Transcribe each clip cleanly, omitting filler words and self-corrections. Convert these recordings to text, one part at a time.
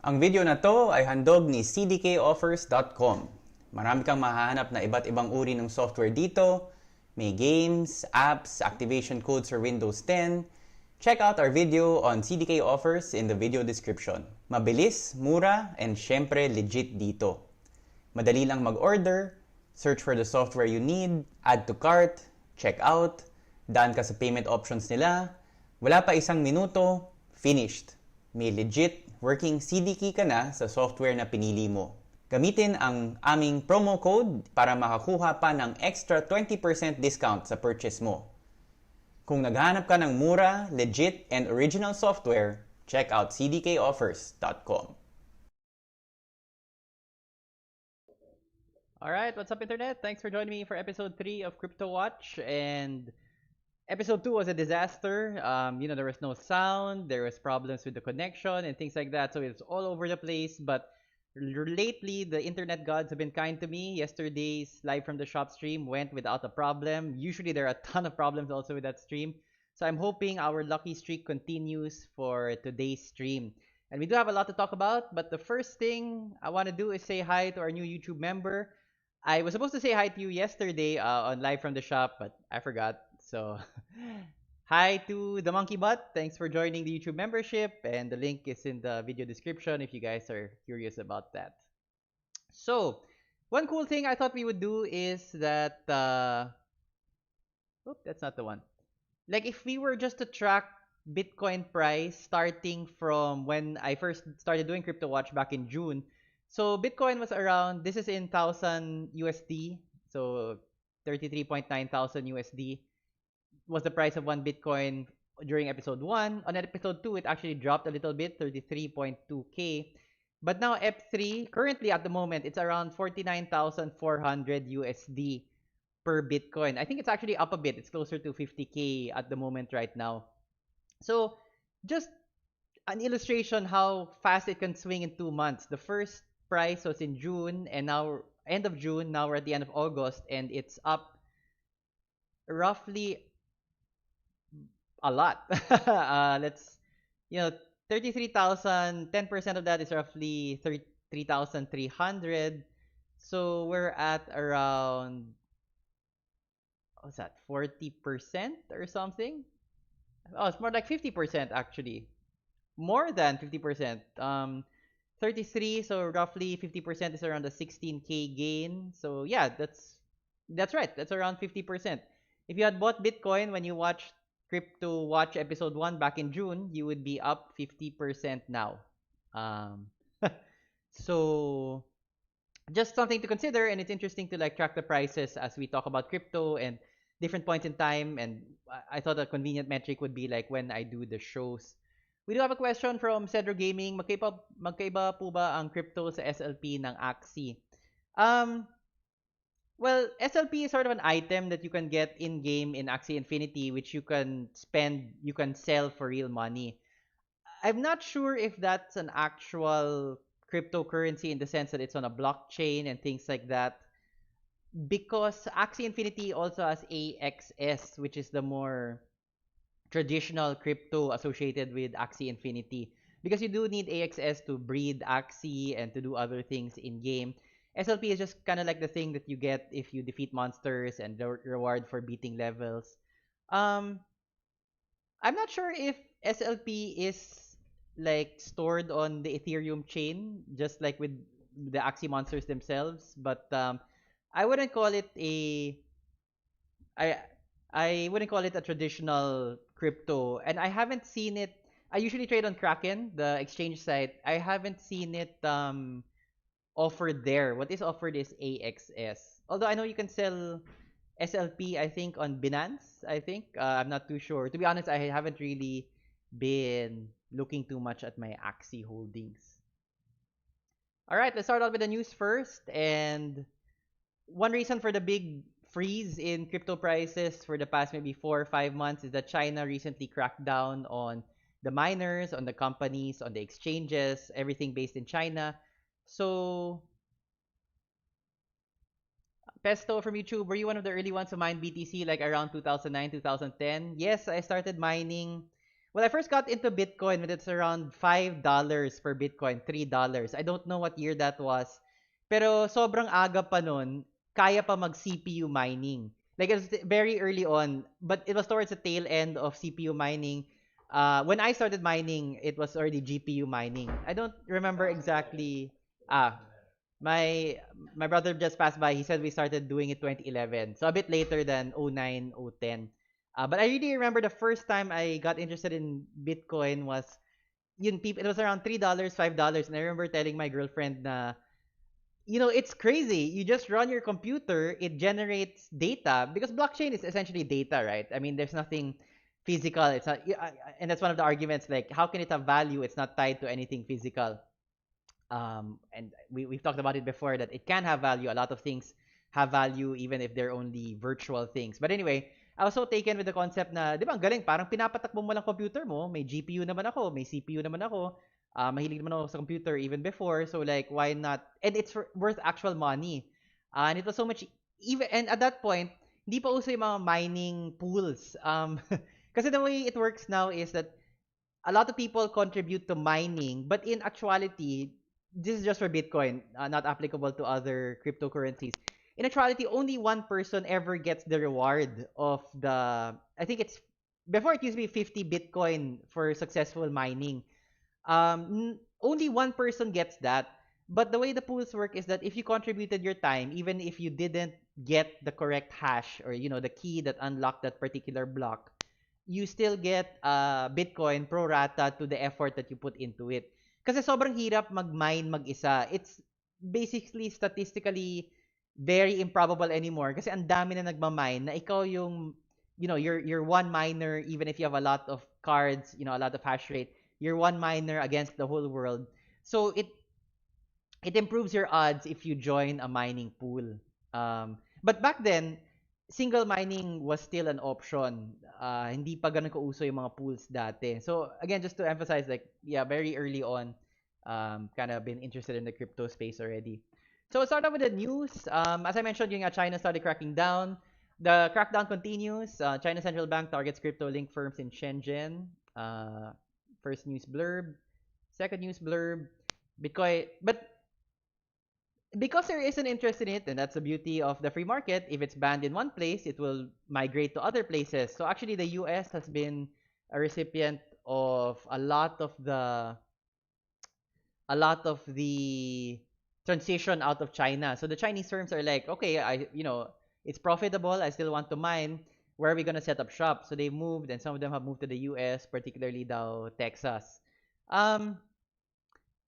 Ang video na to ay handog ni cdkoffers.com. Marami kang mahahanap na iba't ibang uri ng software dito. May games, apps, activation codes for Windows 10. Check out our video on CDK offers in the video description. Mabilis, mura, and syempre legit dito. Madali lang mag-order, search for the software you need, add to cart, check out, daan ka sa payment options nila, wala pa isang minuto, finished. May legit working CD key ka na sa software na pinili mo. Gamitin ang aming promo code para makakuha pa ng extra 20% discount sa purchase mo. Kung naghahanap ka ng mura, legit, and original software, check out cdkoffers.com. Alright, what's up internet? Thanks for joining me for episode 3 of CryptoWatch. And episode 2 was a disaster. There was no sound, there was problems with the connection and things like that. So it's all over the place. But lately, the internet gods have been kind to me. Yesterday's live from the shop stream went without a problem. Usually there are a ton of problems also with that stream. So I'm hoping our lucky streak continues for today's stream. And we do have a lot to talk about, but the first thing I want to do is say hi to our new YouTube member. I was supposed to say hi to you yesterday on live from the shop, but I forgot. So hi to TheMonkeyButte. Thanks for joining the YouTube membership, and the link is in the video description if you guys are curious about that. So one cool thing I thought we would do is that that's not the one. Like if we were just to track Bitcoin price starting from when I first started doing CryptoWatch back in June. So Bitcoin was around, this is in 1000 USD, so 33.9 thousand USD was the price of one Bitcoin during episode 1. On episode 2, it actually dropped a little bit, 33.2k. But now Ep3, currently at the moment, it's around 49,400 USD per Bitcoin. I think it's actually up a bit. It's closer to 50k at the moment right now. So just an illustration how fast it can swing in 2 months. The first price was in June, and now end of June, now we're at the end of August, and it's up roughly a lot. Let's 33,000, 10% of that is roughly 3,300. So we're at around, what's that, 40% or something? Oh, it's more like 50% actually. More than 50%. 33, so roughly 50% is around a 16k gain. So yeah, that's right. That's around 50%. If you had bought Bitcoin when you watched CryptoWatch episode 1 back in June, you would be up 50% now. So just something to consider, and it's interesting to like track the prices as we talk about crypto and different points in time. And I thought a convenient metric would be like when I do the shows. We do have a question from Cedro Gaming. Magkaiba po ba ang crypto sa SLP ng Axie? Well, SLP is sort of an item that you can get in-game in Axie Infinity, which you can sell for real money. I'm not sure if that's an actual cryptocurrency in the sense that it's on a blockchain and things like that, because Axie Infinity also has AXS, which is the more traditional crypto associated with Axie Infinity, because you do need AXS to breed Axie and to do other things in game. SLP is just kind of like the thing that you get if you defeat monsters and the reward for beating levels. I'm not sure if SLP is like stored on the Ethereum chain, just like with the Axie monsters themselves, but I wouldn't call it a I I wouldn't call it a traditional crypto, and I haven't seen it. I usually trade on Kraken, the exchange site. I haven't seen it offered there. What is offered is AXS. Although I know you can sell SLP, I think on Binance. I think I'm not too sure. To be honest, I haven't really been looking too much at my Axie holdings. All right, let's start out with the news first. And one reason for the big freeze in crypto prices for the past maybe 4 or 5 months is that China recently cracked down on the miners, on the companies, on the exchanges, everything based in China. So, Pesto from YouTube, were you one of the early ones to mine BTC like around 2009, 2010? Yes, I started mining. Well, I first got into Bitcoin when it's around $5 per Bitcoin, $3. I don't know what year that was. Pero sobrang aga pa nun, kaya pa mag CPU mining. Like it was very early on, but it was towards the tail end of CPU mining. When I started mining, it was already GPU mining. I don't remember exactly. Ah, my my brother just passed by. He said we started doing it 2011. So a bit later than 09, 010. But I really remember the first time I got interested in Bitcoin was yun people it was around $3, $5, and I remember telling my girlfriend na it's crazy. You just run your computer, it generates data because blockchain is essentially data, right? I mean, there's nothing physical. It's not, and that's one of the arguments. Like, how can it have value? It's not tied to anything physical. And we've talked about it before that it can have value. A lot of things have value even if they're only virtual things. But anyway, I was so taken with the concept na, di ba, ang galing, parang pinapatakbo mo lang computer mo, may GPU naman ako, may CPU naman ako, mahilig naman ako sa computer even before, so like, why not? And it's worth actual money. And it was so much, even, and at that point, hindi pa uso yung mga mining pools. Kasi the way it works now is that a lot of people contribute to mining, but in actuality, this is just for Bitcoin, not applicable to other cryptocurrencies. In actuality, only one person ever gets the reward of the. I think it's before it used to be 50 Bitcoin for successful mining. Only one person gets that. But the way the pools work is that if you contributed your time, even if you didn't get the correct hash or the key that unlocked that particular block, you still get Bitcoin pro rata to the effort that you put into it. Kasi sobrang hirap mag-mine mag-isa. It's basically statistically very improbable anymore kasi ang dami na nagma-mine na ikaw yung you're one miner even if you have a lot of cards, a lot of hash rate. You're one miner against the whole world. So it improves your odds if you join a mining pool. But back then, single mining was still an option. Hindi pa ganun kauso yung mga pools dati. So again, just to emphasize, like, yeah, very early on, kind of been interested in the crypto space already. So let's start off with the news. As I mentioned, China started cracking down. The crackdown continues. China Central Bank targets crypto-linked firms in Shenzhen. First news blurb. Second news blurb. Bitcoin, but because there is an interest in it, and that's the beauty of the free market, if it's banned in one place, it will migrate to other places. So actually, the US has been a recipient of a lot of the transition out of China. So the Chinese firms are like, okay, it's profitable. I still want to mine. Where are we gonna set up shop? So they moved, and some of them have moved to the US, particularly now Texas. Um,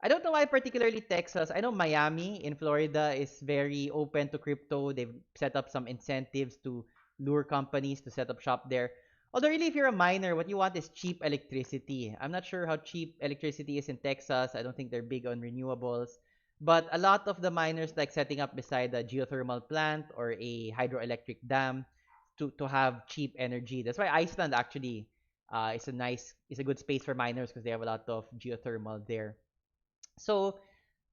I don't know why particularly Texas. I know Miami in Florida is very open to crypto. They've set up some incentives to lure companies to set up shop there. Although really, if you're a miner, what you want is cheap electricity. I'm not sure how cheap electricity is in Texas. I don't think they're big on renewables. But a lot of the miners like setting up beside a geothermal plant or a hydroelectric dam to have cheap energy. That's why Iceland actually is a good space for miners because they have a lot of geothermal there. So,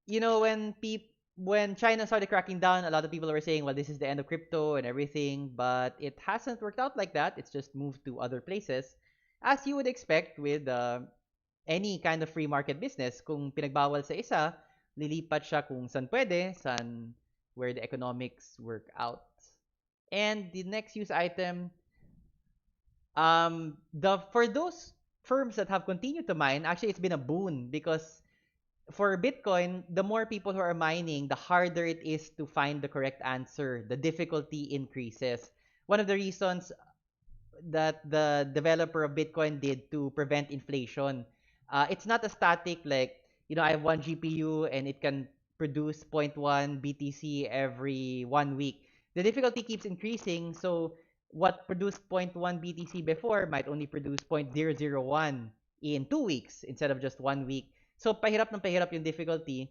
when China started cracking down, a lot of people were saying, well, this is the end of crypto and everything, but it hasn't worked out like that. It's just moved to other places. As you would expect with any kind of free market business, kung pinagbawal sa isa, lilipat siya kung saan pwede, where the economics work out. And the next news item, for those firms that have continued to mine, actually it's been a boon because for Bitcoin, the more people who are mining, the harder it is to find the correct answer. The difficulty increases. One of the reasons that the developer of Bitcoin did to prevent inflation, it's not a static, like, I have one GPU and it can produce zero point 0.1 BTC every 1 week. The difficulty keeps increasing, so what produced zero point 0.1 BTC before might only produce 0.001 in 2 weeks instead of just 1 week. So pahirap ng pahirap yung difficulty.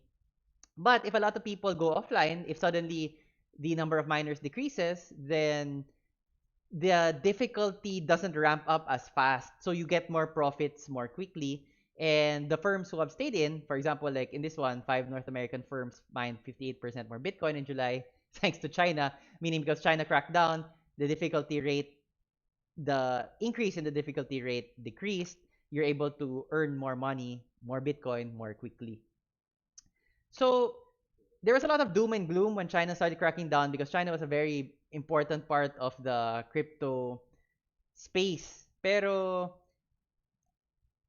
But if a lot of people go offline, if suddenly the number of miners decreases, then the difficulty doesn't ramp up as fast. So you get more profits more quickly. And the firms who have stayed in, for example, like in this one, 5 North American firms mined 58% more Bitcoin in July, thanks to China, meaning because China cracked down, the increase in the difficulty rate decreased. you're able to earn more money, more Bitcoin, more quickly. So there was a lot of doom and gloom when China started cracking down because China was a very important part of the crypto space. Pero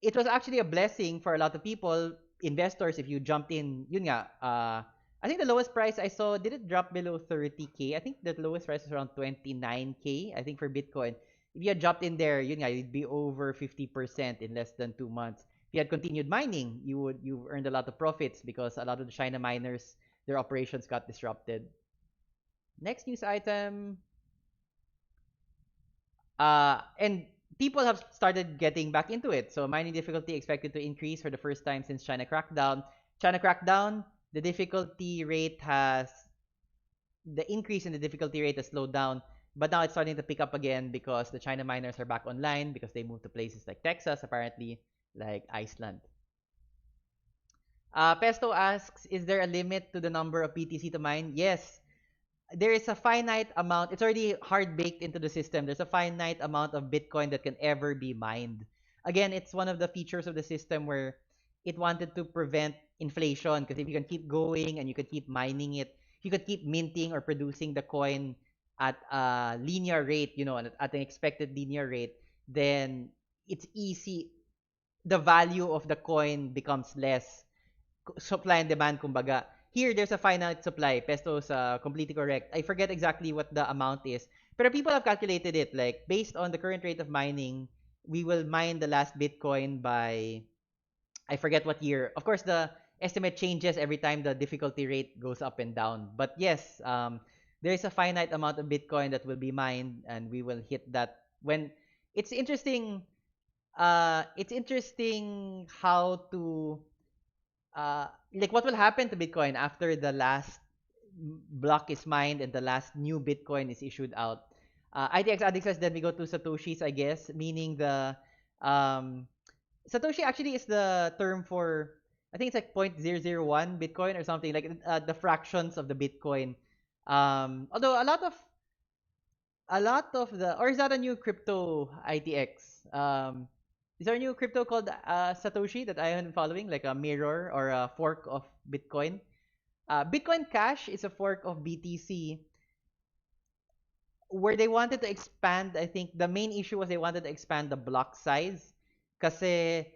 it was actually a blessing for a lot of people, investors, if you jumped in. Yun nga, I think the lowest price I saw, did it drop below 30K? I think the lowest price was around 29K, I think, for Bitcoin. If you had dropped in there, yun nga, you'd be over 50% in less than 2 months. If you had continued mining, you've earned a lot of profits because a lot of the China miners, their operations got disrupted. Next news item. And people have started getting back into it. So mining difficulty expected to increase for the first time since China crackdown. China crackdown, the difficulty rate has the increase in the difficulty rate has slowed down, but now it's starting to pick up again because the China miners are back online because they moved to places like Texas, apparently, like Iceland. Pesto asks, is there a limit to the number of BTC to mine? Yes, there is a finite amount. It's already hard baked into the system. There's a finite amount of Bitcoin that can ever be mined. Again, it's one of the features of the system where it wanted to prevent inflation, because if you can keep going and you can keep mining it, you could keep minting or producing the coin at a linear rate, at an expected linear rate, then it's easy. The value of the coin becomes less. Supply and demand, kumbaga. Here, there's a finite supply. Pesto is completely correct. I forget exactly what the amount is. But people have calculated it. Like, based on the current rate of mining, we will mine the last Bitcoin by, I forget what year. Of course, the estimate changes every time the difficulty rate goes up and down. But yes, there is a finite amount of Bitcoin that will be mined, and we will hit that when it's interesting. It's interesting how to like what will happen to Bitcoin after the last block is mined and the last new Bitcoin is issued out. ITX Addict says then we go to Satoshis, I guess, meaning the um, Satoshi actually is the term for, I think it's like 0.001 Bitcoin or something, like the fractions of the Bitcoin. Although a lot of the, or is that a new crypto ITX? Is there a new crypto called Satoshi that I am following, like a mirror or a fork of Bitcoin? Bitcoin Cash is a fork of BTC where they wanted to expand. I think the main issue was they wanted to expand the block size kasi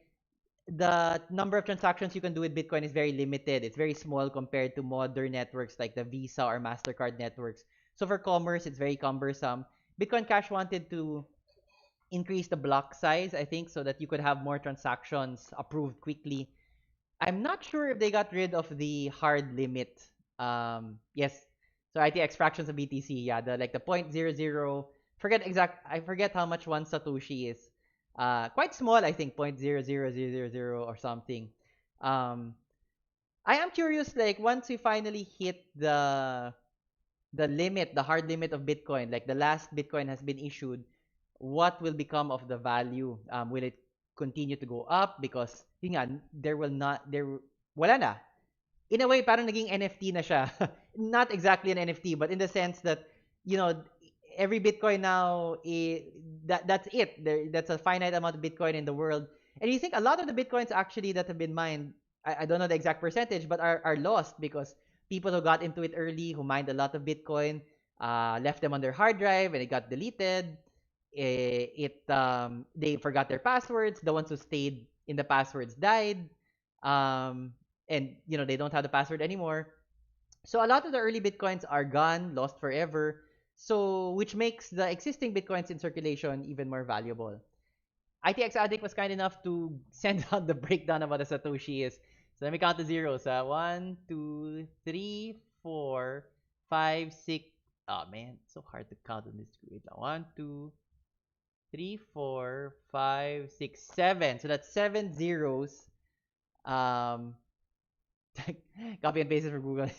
the number of transactions you can do with Bitcoin is very limited. It's very small compared to modern networks like the Visa or MasterCard networks. So for commerce, it's very cumbersome. Bitcoin Cash wanted to increase the block size, I think, so that you could have more transactions approved quickly. I'm not sure if they got rid of the hard limit. Yes. So ITX fractions of BTC, yeah, the point zero zero. I forget how much one Satoshi is. Quite small, I think, 0.00000 or something. Um, I am curious, like once we finally hit the limit, the hard limit of Bitcoin, like the last Bitcoin has been issued, what will become of the value? Will it continue to go up? Because yun nga, wala na. In a way, parang naging NFT na siya. Not exactly an NFT, but in the sense that, you know, every Bitcoin now, that's it. That's a finite amount of Bitcoin in the world. And you think a lot of the Bitcoins actually that have been mined, I don't know the exact percentage, but are lost because people who got into it early, who mined a lot of Bitcoin, left them on their hard drive and it got deleted. They forgot their passwords. The ones who stayed in the passwords died. And they don't have the password anymore. So a lot of the early Bitcoins are gone, lost forever. So which makes the existing Bitcoins in circulation even more valuable. ITX Addict was kind enough to send out the breakdown of what a Satoshi is. So let me count the zeros. 1, 2, 3, 4, 5, 6. Oh man, it's so hard to count on this screen. 1, 2, 3, 4, 5, 6, 7. So that's 7 zeros. Um, Copy and paste it for Google.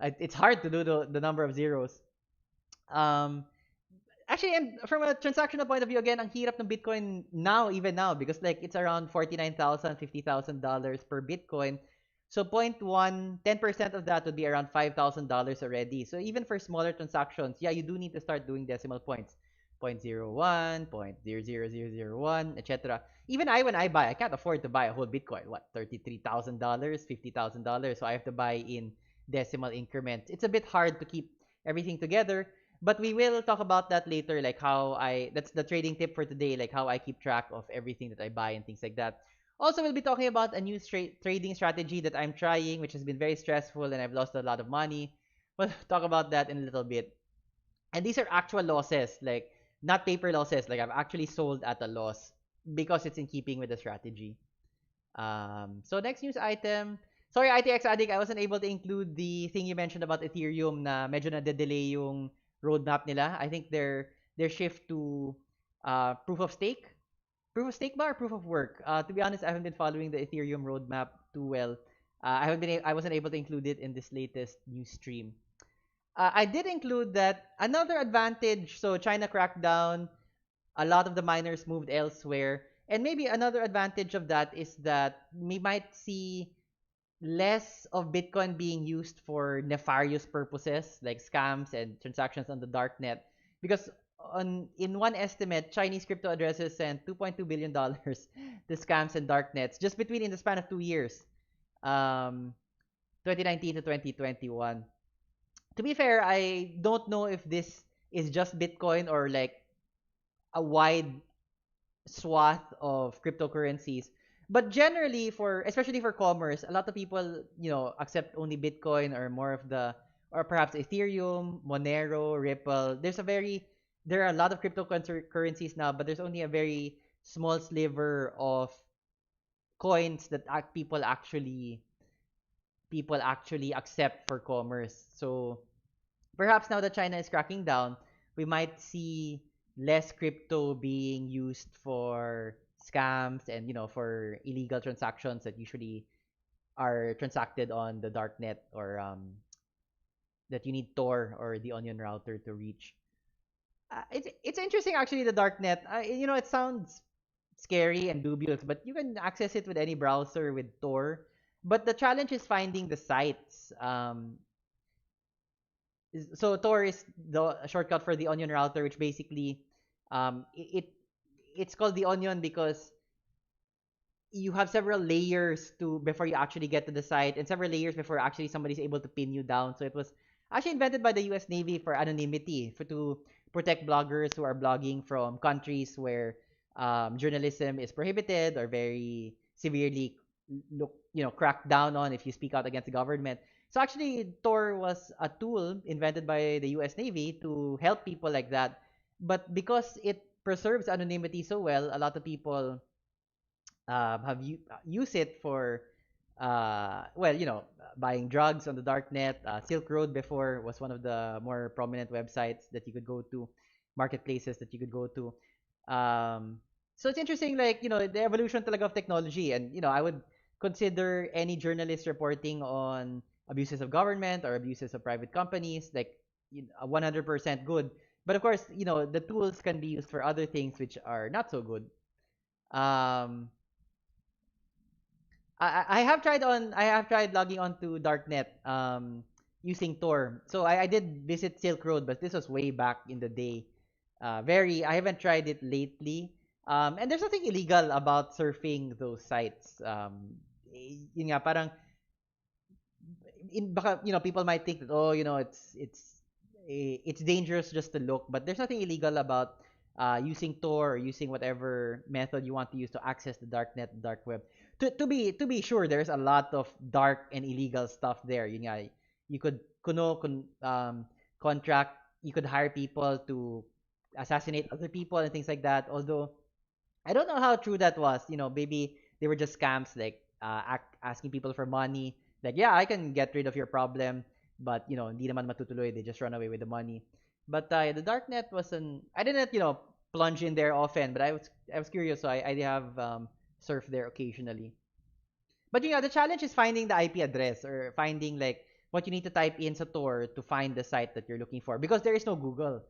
It's hard to do the number of zeros. Um, Actually, and from a transactional point of view, again, ang hirap ng Bitcoin now, even now, because like it's around $49,000, $50,000 per Bitcoin. So 0.1, 10% of that would be around $5,000 already. So even for smaller transactions, yeah, you do need to start doing decimal points. 0.01, 0.00001, etc. Even when I buy, I can't afford to buy a whole Bitcoin. What, $33,000, $50,000? So I have to buy in decimal increments. It's a bit hard to keep everything together, but we will talk about that later, like that's the trading tip for today, like how I keep track of everything that I buy and things like that. Also, we'll be talking about a new trading strategy that I'm trying, which has been very stressful and I've lost a lot of money. We'll talk about that in a little bit. And these are actual losses, like not paper losses. Like I've actually sold at a loss because it's in keeping with the strategy. So next news item. Sorry, ITX Addict, I wasn't able to include the thing you mentioned about Ethereum na medyo na-delay yung roadmap nila. I think their shift to proof of stake. Proof of stake ba or proof of work? To be honest, I haven't been following the Ethereum roadmap too well. I wasn't able to include it in this latest news stream. I did include that another advantage. So China crackdown, a lot of the miners moved elsewhere, and maybe another advantage of that is that we might see less of Bitcoin being used for nefarious purposes like scams and transactions on the darknet. Because in one estimate, Chinese crypto addresses sent $2.2 billion to scams and darknets just between in the span of 2 years, um, 2019 to 2021. To be fair, I don't know if this is just Bitcoin or like a wide swath of cryptocurrencies. But generally, especially for commerce, a lot of people, accept only Bitcoin or more of or perhaps Ethereum, Monero, Ripple. There are a lot of cryptocurrencies now, but there's only a very small sliver of coins that people actually accept for commerce. So perhaps now that China is cracking down, we might see less crypto being used for scams and for illegal transactions that usually are transacted on the darknet or that you need Tor or the Onion router to reach. It's interesting actually, the darknet. It sounds scary and dubious, but you can access it with any browser with Tor. But the challenge is finding the sites. So Tor is the shortcut for the Onion router, which basically it's called the Onion because you have several layers to before you actually get to the site, and several layers before actually somebody's able to pin you down. So it was actually invented by the U.S. Navy for anonymity, to protect bloggers who are blogging from countries where journalism is prohibited or very severely cracked down on if you speak out against the government. So actually, Tor was a tool invented by the U.S. Navy to help people like that. But because it preserves anonymity so well, a lot of people use it for buying drugs on the darknet. Silk Road before was one of the more prominent websites that you could go to, marketplaces that you could go to. So it's interesting, like the evolution talaga of technology, and I would consider any journalist reporting on abuses of government or abuses of private companies like 100% good. But of course, the tools can be used for other things which are not so good. Um, I have tried logging onto darknet using Tor. So I did visit Silk Road, but this was way back in the day. I haven't tried it lately. And there's nothing illegal about surfing those sites. Yun nga, parang baka people might think that it's dangerous just to look, but there's nothing illegal about using Tor or using whatever method you want to use to access the darknet, dark web. To be sure, there's a lot of dark and illegal stuff there. Yun nga, you could contract, you could hire people to assassinate other people and things like that. Although I don't know how true that was. Maybe they were just scams, like asking people for money. Like, yeah, I can get rid of your problem, but hindi naman matutuloy. They just run away with the money. But the darknet wasn't. I didn't plunge in there often, but I was curious, so I have surfed there occasionally. But the challenge is finding the IP address or finding like what you need to type in sa Tor to find the site that you're looking for, because there is no Google.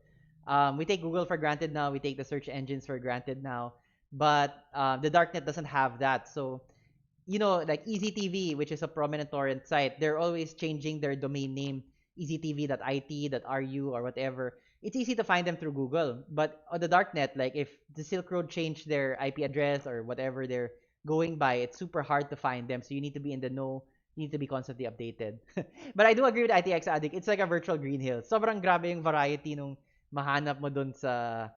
We take Google for granted now. We take the search engines for granted now, but the darknet doesn't have that. So like EasyTV, which is a prominent torrent site, they're always changing their domain name, easytv.it.ru or whatever. it's easy to find them through Google. But on the darknet, like if the Silk Road changed their IP address or whatever they're going by, it's super hard to find them. So you need to be in the know. You need to be constantly updated. But I do agree with ITX Addict. It's like a virtual Green Hill. Sobrang grabe yung variety nung mahanap mo dun sa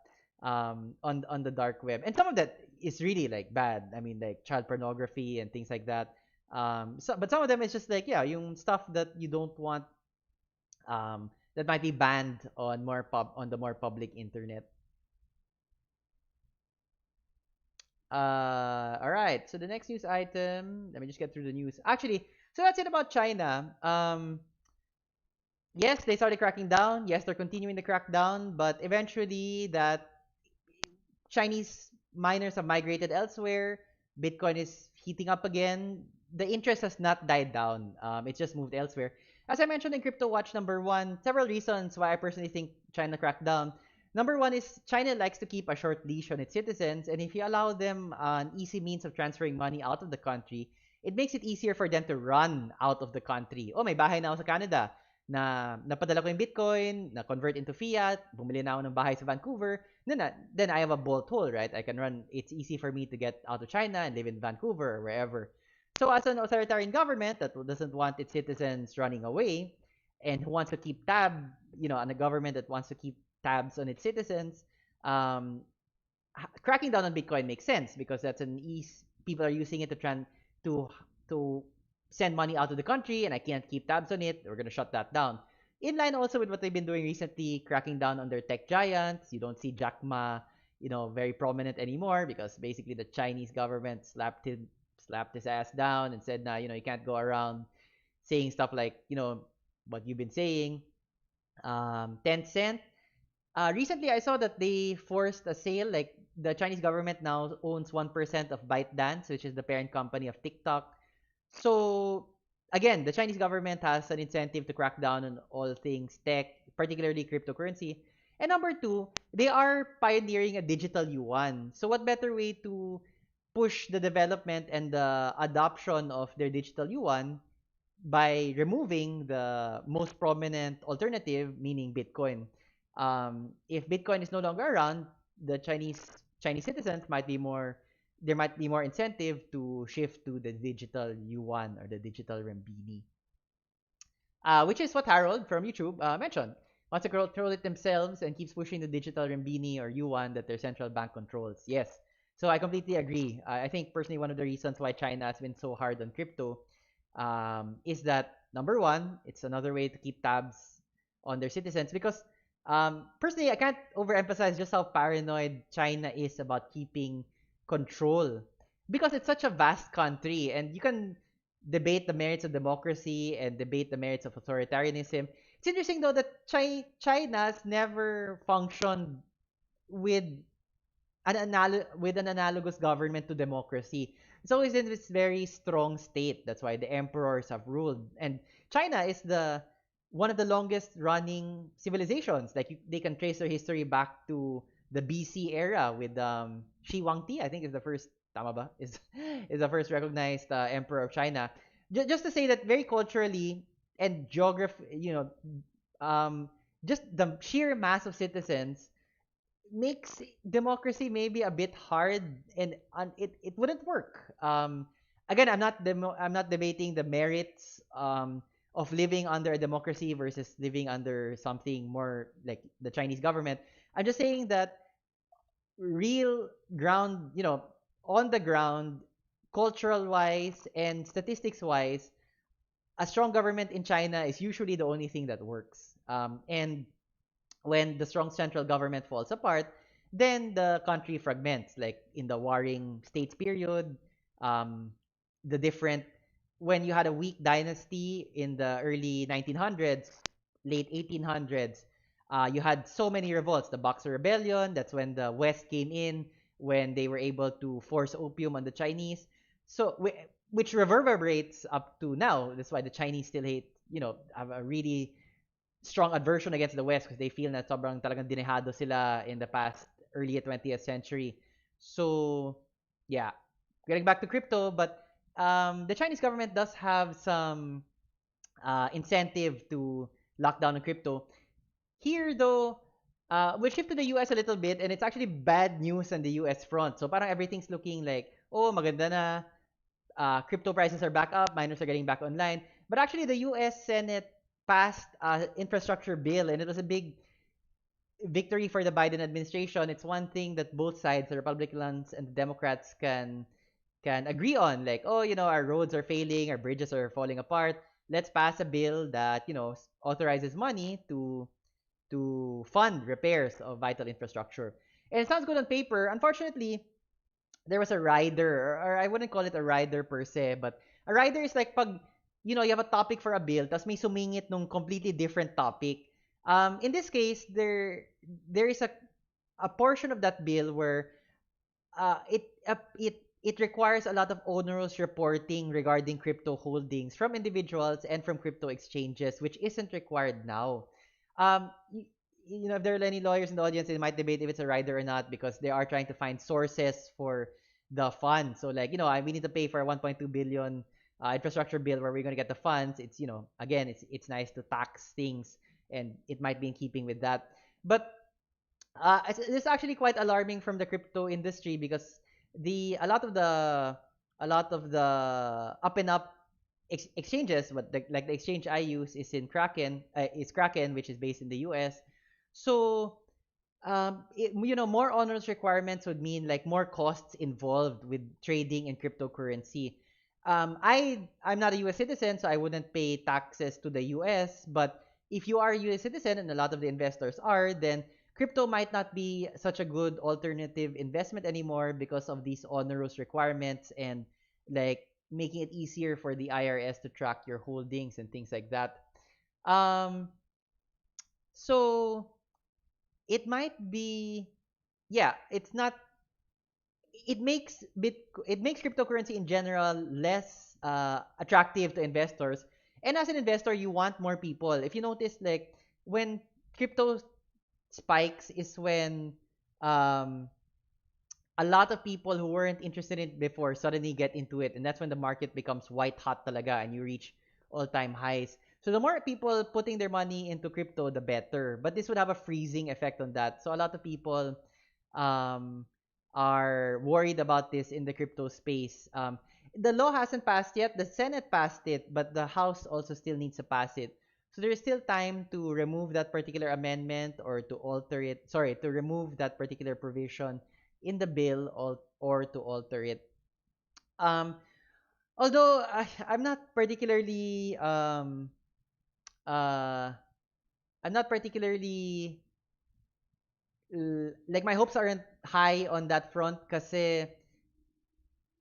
on the dark web. And some of that is really like bad. I mean like child pornography and things like that. But some of them is just like yeah, yung stuff that you don't want that might be banned on on the more public internet. All right. So the next news item. Let me just get through the news. Actually, so that's it about China. Yes, they started cracking down. Yes, they're continuing the crackdown, but eventually that Chinese miners have migrated elsewhere. Bitcoin is heating up again. The interest has not died down. It's just moved elsewhere. As I mentioned in CryptoWatch number one, several reasons why I personally think China cracked down. Number one is China likes to keep a short leash on its citizens, and if you allow them an easy means of transferring money out of the country, it makes it easier for them to run out of the country. Oh, may bahay na ako sa Canada na napadala ko yung Bitcoin, na convert into fiat, bumili na ako ng bahay sa Vancouver, then I have a bolt hole, right? I can run. It's easy for me to get out of China and live in Vancouver or wherever. So as an authoritarian government that doesn't want its citizens running away and who wants to keep on a government that wants to keep tabs on its citizens, um, cracking down on Bitcoin makes sense because that's an ease. People are using it to to send money out of the country, and I can't keep tabs on it. We're gonna shut that down. In line also with what they've been doing recently, cracking down on their tech giants. You don't see Jack Ma, very prominent anymore because basically the Chinese government slapped his ass down and said, nah, you can't go around saying stuff like, what you've been saying. Tencent. Recently, I saw that they forced a sale. Like the Chinese government now owns 1% of ByteDance, which is the parent company of TikTok. So again, the Chinese government has an incentive to crack down on all things tech, particularly cryptocurrency. And number two, they are pioneering a digital yuan. So what better way to push the development and the adoption of their digital yuan by removing the most prominent alternative, meaning Bitcoin. If Bitcoin is no longer around, the Chinese citizens might be more there might be more incentive to shift to the digital yuan or the digital renminbi, which is what Harold from YouTube mentioned. Wants to control it themselves and keeps pushing the digital renminbi or yuan that their central bank controls. Yes, so I completely agree. I think personally one of the reasons why China has been so hard on crypto is that number one, it's another way to keep tabs on their citizens because personally, I can't overemphasize just how paranoid China is about keeping control because it's such a vast country and you can debate the merits of democracy and debate the merits of authoritarianism. It's interesting though that China's never functioned with with an analogous government to democracy. It's always in this very strong state. That's why the emperors have ruled. And China is the one of the longest running civilizations. Like they can trace their history back to the BC era with Shi Huangdi, I think is the first tama ba? Is the first recognized emperor of China. Just to say that very culturally and geography, just the sheer mass of citizens makes democracy maybe a bit hard and it wouldn't work. Again, I'm not debating the merits of living under a democracy versus living under something more like the Chinese government. I'm just saying that real ground, on the ground, cultural wise and statistics wise, a strong government in China is usually the only thing that works. And when the strong central government falls apart, then the country fragments. Like in the Warring States period, the different when you had a weak dynasty in the early 1900s, late 1800s, you had so many revolts. The Boxer Rebellion. That's when the West came in, when they were able to force opium on the Chinese. So which reverberates up to now. That's why the Chinese still have a really strong aversion against the West because they feel na sobrang talagang dinehado sila in the past early 20th century. So, yeah. Getting back to crypto, but the Chinese government does have some incentive to lock down on crypto. Here, though, we'll shift to the US a little bit, and it's actually bad news on the US front. So parang everything's looking like, oh, maganda na, crypto prices are back up, miners are getting back online. But actually, the US Senate passed infrastructure bill, and it was a big victory for the Biden administration. It's one thing that both sides, the Republicans and the Democrats, can agree on. Like, oh, our roads are failing, our bridges are falling apart. Let's pass a bill that authorizes money to fund repairs of vital infrastructure. And it sounds good on paper. Unfortunately, there was a rider, or I wouldn't call it a rider per se, but a rider is like pag, you have a topic for a bill, tas may sumingit nung completely different topic. In this case, there is a portion of that bill where it requires a lot of onerous reporting regarding crypto holdings from individuals and from crypto exchanges, which isn't required now. Um, y- if there are any lawyers in the audience, they might debate if it's a rider or not because they are trying to find sources for the fund. So, like, we need to pay for a 1.2 billion infrastructure bill where we're going to get the funds. It's, again, it's nice to tax things, and it might be in keeping with that. But it's actually quite alarming from the crypto industry because a lot of the up and up exchanges, but like the exchange I use is Kraken, which is based in the US. So more onerous requirements would mean like more costs involved with trading in cryptocurrency. I'm not a US citizen, so I wouldn't pay taxes to the US. But if you are a US citizen, and a lot of the investors are, then crypto might not be such a good alternative investment anymore because of these onerous requirements and like making it easier for the IRS to track your holdings and things like that. Um, so it might be, yeah, it's not. It makes cryptocurrency in general less attractive to investors. And as an investor, you want more people. If you notice, like when crypto spikes is when um, a lot of people who weren't interested in it before suddenly get into it, and that's when the market becomes white hot talaga, and you reach all-time highs. So the more people putting their money into crypto, the better. But this would have a freezing effect on that. So a lot of people um, are worried about this in the crypto space. The law hasn't passed yet. The Senate passed it, but the House also still needs to pass it. So there's still time to remove that particular amendment or to alter it. Sorry, to remove that particular provision in the bill or to alter it. Um, Although I'm not particularly uh I'm not particularly like my hopes aren't high on that front kasi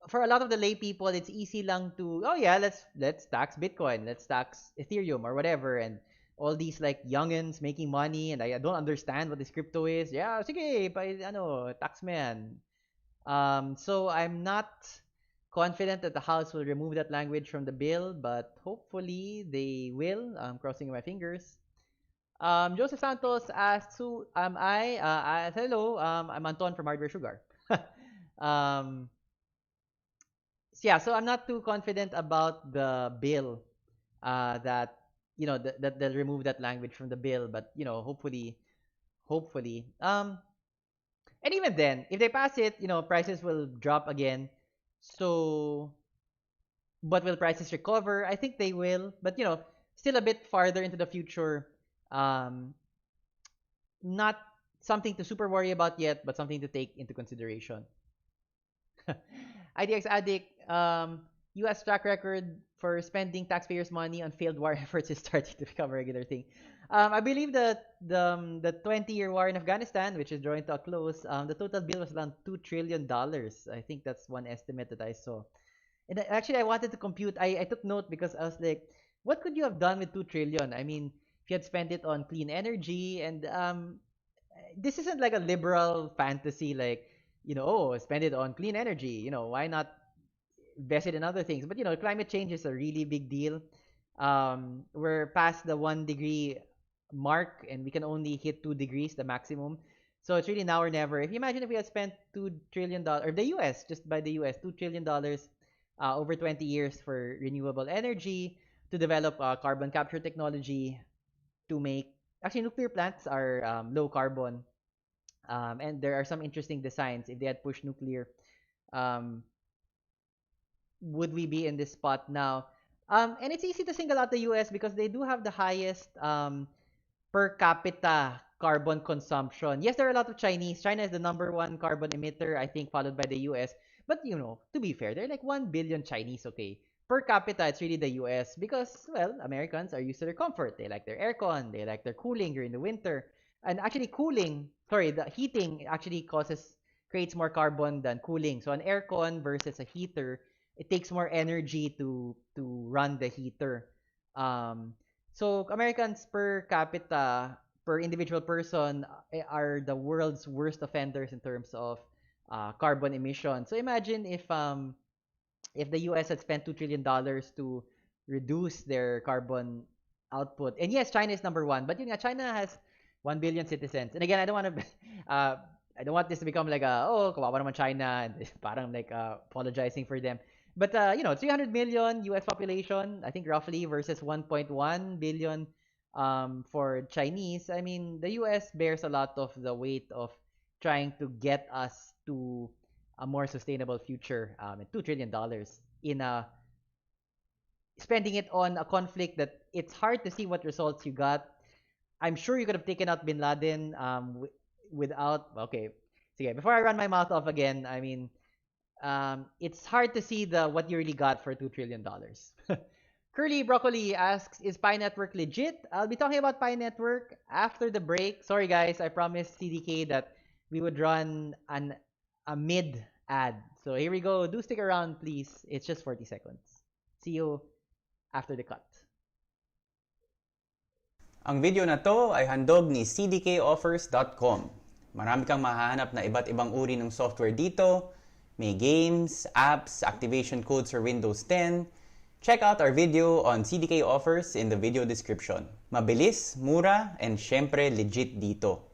for a lot of the lay people it's easy lang to, oh yeah, let's tax Bitcoin, let's tax Ethereum or whatever, and all these like youngins making money and I don't understand what this crypto is. Yeah, sige, tax mo yan. So I'm not confident that the House will remove that language from the bill, but hopefully they will. I'm crossing my fingers. Joseph Santos asked, who am I? Hello, I'm Anton from Hardware Sugar. um, yeah, so I'm not too confident about the bill that, that they'll remove that language from the bill, but, hopefully. And even then, if they pass it, prices will drop again. So, but will prices recover? I think they will, but still a bit farther into the future. Um, Not something to super worry about yet, but something to take into consideration. ITX Addict, U.S. track record for spending taxpayers' money on failed war efforts is starting to become a regular thing. I believe that the 20-year war in Afghanistan, which is drawing to a close, the total bill was around $2 trillion. I think that's one estimate that I saw. And actually, I wanted to compute. I took note because I was like, what could you have done with 2 trillion? I mean, if you had spent it on clean energy, and this isn't like a liberal fantasy, like oh, spend it on clean energy. Why not invest it in other things? But climate change is a really big deal. We're past the 1 degree mark, and we can only hit 2 degrees, the maximum. So it's really now or never. If you imagine if we had spent $2 trillion, or the U.S. just by the U.S. $2 trillion over 20 years for renewable energy to develop carbon capture technology to make actually nuclear plants are low carbon, and there are some interesting designs. If they had pushed nuclear, um, would we be in this spot now? And it's easy to single out the US because they do have the highest per capita carbon consumption. Yes, there are a lot of Chinese. China is the number one carbon emitter, I think, followed by the US. But to be fair, there are like 1 billion Chinese, okay? Per capita, it's really the US because, well, Americans are used to their comfort. They like their aircon, they like their cooling during the winter. And actually the heating actually creates more carbon than cooling. So an aircon versus a heater, it takes more energy to run the heater. Um, so Americans per capita, per individual person, are the world's worst offenders in terms of carbon emission. So imagine if the US had spent $2 trillion to reduce their carbon output. And yes, China is number one, but China has 1 billion citizens. And again, uh, I don't want this to become like kawawa naman China, and parang like apologizing for them. But 300 million US population, I think roughly versus 1.1 billion for Chinese. I mean, the US bears a lot of the weight of trying to get us to a more sustainable future, and $2 trillion in spending it on a conflict that it's hard to see what results you got. I'm sure you could have taken out Bin Laden without. Okay, sige, before I run my mouth off again, I mean, it's hard to see what you really got for $2 trillion. Curly Broccoli asks, is Pi Network legit? I'll be talking about Pi Network after the break. Sorry guys, I promised CDK that we would run a mid ad. So here we go. Do stick around, please. It's just 40 seconds. See you after the cut. Ang video na to ay handog ni cdkoffers.com. Marami kang mahahanap na iba't ibang uri ng software dito. May games, apps, activation codes for Windows 10. Check out our video on CDK offers in the video description. Mabilis, mura, and syempre legit dito.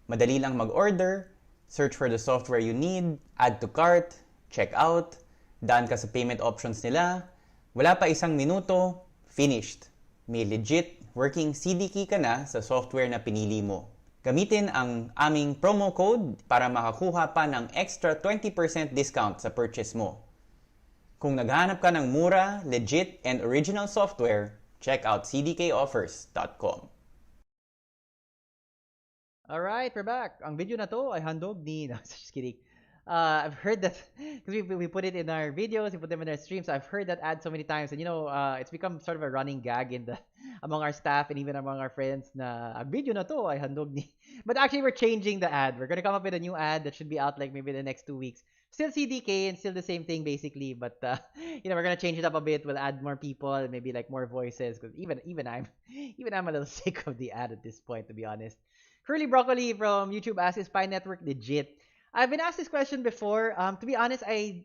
Madali lang mag-order, search for the software you need, add to cart, check out, daan ka sa payment options nila, wala pa isang minuto, finished. May legit working CD key ka na sa software na pinili mo. Gamitin ang aming promo code para makakuha pa ng extra 20% discount sa purchase mo. Kung naghahanap ka ng mura, legit, and original software, check out cdkoffers.com. Alright, we're back. Ang video na to ay handog ni... No, just kidding. I've heard that because we put it in our videos, we put them in our streams. I've heard that ad so many times, and it's become sort of a running gag among our staff and even among our friends. Na ang video na to ay handog ni. But actually, we're changing the ad. We're gonna come up with a new ad that should be out like maybe the next 2 weeks. Still CDK and still the same thing basically, but we're gonna change it up a bit. We'll add more people, and maybe like more voices. Because even I'm a little sick of the ad at this point, to be honest. Curly Broccoli from YouTube asks, is Pi Network legit? I've been asked this question before. To be honest, I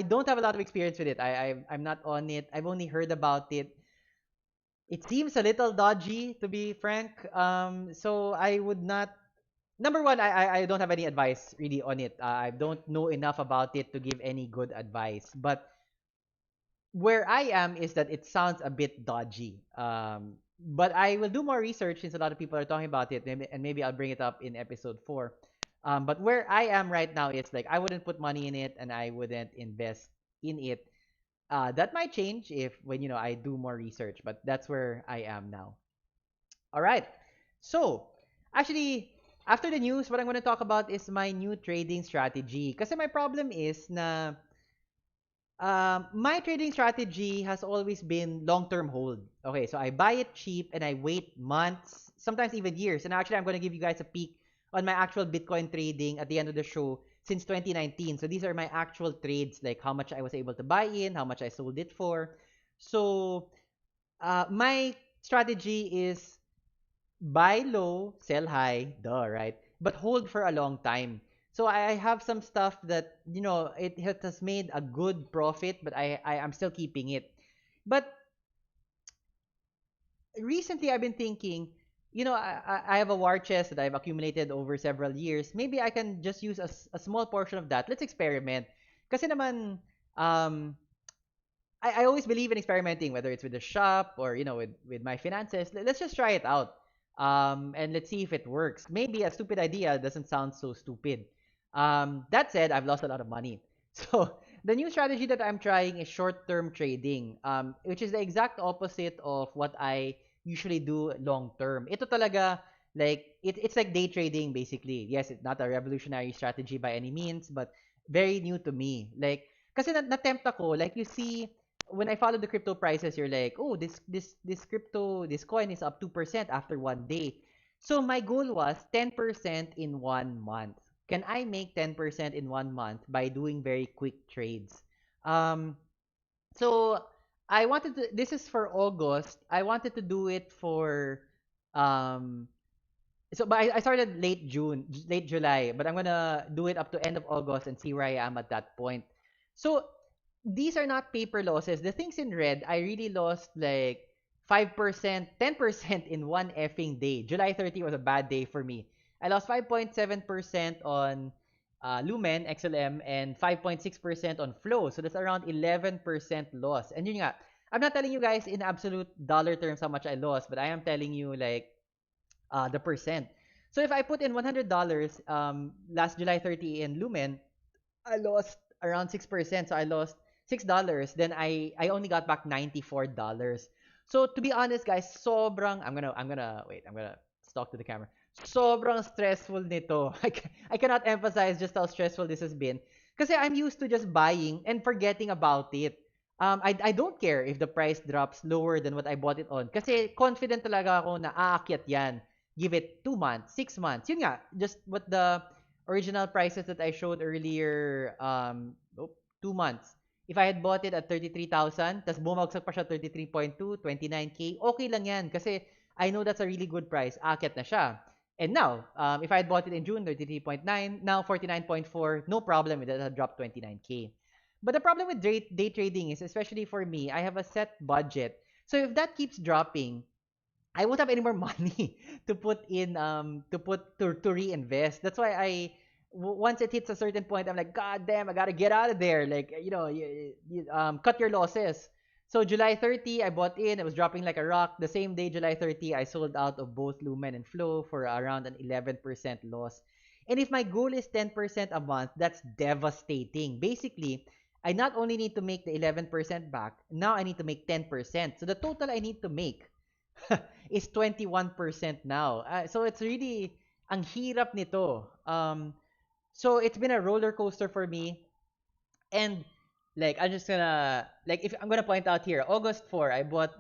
don't have a lot of experience with it. I'm not on it. I've only heard about it. It seems a little dodgy, to be frank. So I would not. Number one, I don't have any advice really on it. I don't know enough about it to give any good advice. But where I am is that it sounds a bit dodgy. But I will do more research since a lot of people are talking about it, and maybe I'll bring it up in episode 4. But where I am right now, it's like I wouldn't put money in it and I wouldn't invest in it. That might change if when I do more research, but that's where I am now. All right. So actually, after the news, what I'm going to talk about is my new trading strategy. Kasi my problem is na my trading strategy has always been long-term hold. Okay, so I buy it cheap and I wait months, sometimes even years. And actually, I'm going to give you guys a peek on my actual Bitcoin trading at the end of the show since 2019. So these are my actual trades, like how much I was able to buy in, how much I sold it for. So my strategy is buy low, sell high, duh, right? But hold for a long time. So I have some stuff that it has made a good profit, but I'm still keeping it. But recently I've been thinking, I have a war chest that I've accumulated over several years. Maybe I can just use a small portion of that. Let's experiment. Kasi naman, I always believe in experimenting, whether it's with the shop or with my finances. Let's just try it out. And let's see if it works. Maybe a stupid idea doesn't sound so stupid. That said, I've lost a lot of money. So the new strategy that I'm trying is short-term trading, which is the exact opposite of what I usually do long-term. Ito talaga, like, it's like day trading basically. Yes, it's not a revolutionary strategy by any means, but very new to me. Like, kasi na-tempt ako, like you see, when I follow the crypto prices, you're like, oh, this coin is up 2% after one day. So my goal was 10% in 1 month. Can I make 10% in 1 month by doing very quick trades? Um, so I wanted to. This is for August. I wanted to do it for um but I started late June, late July, but I'm gonna do it up to end of August and see where I am at that point. So these are not paper losses. The things in red, I really lost like 5%, 10% in one effing day. July 30 was a bad day for me. I lost 5.7% on Lumen, XLM, and 5.6% on Flow. So that's around 11% loss. And yun nga, I'm not telling you guys in absolute dollar terms how much I lost, but I am telling you like the percent. So if I put in $100 last July 30 in Lumen, I lost around 6%. So I lost $6. Then I only got back $94. So to be honest, guys, sobrang I'm gonna talk to the camera. Sobrang stressful nito. I cannot emphasize just how stressful this has been. Kasi I'm used to just buying and forgetting about it. I don't care if the price drops lower than what I bought it on. Kasi confident talaga ako na aakyat yan. Give it 2 months, 6 months. Yun nga, just what the original prices that I showed earlier, 2 months. If I had bought it at 33,000, tas bumagsak pa siya 33.2, 29K, okay lang yan. Kasi I know that's a really good price. Aakyat na siya. And now, if I had bought it in June, 33.9, now 49.4, no problem. It had dropped 29K. But the problem with day trading is, especially for me, I have a set budget. So if that keeps dropping, I won't have any more money to put in to reinvest. That's why once it hits a certain point, I'm like, God damn, I gotta get out of there. Like, cut your losses. So July 30, I bought in. It was dropping like a rock. The same day, July 30, I sold out of both Lumen and Flow for around an 11% loss. And if my goal is 10% a month, that's devastating. Basically, I not only need to make the 11% back, now I need to make 10%. So the total I need to make is 21% now. So it's really ang hirap nito. So it's been a roller coaster for me. And like I'm just gonna like if I'm gonna point out here, August 4, I bought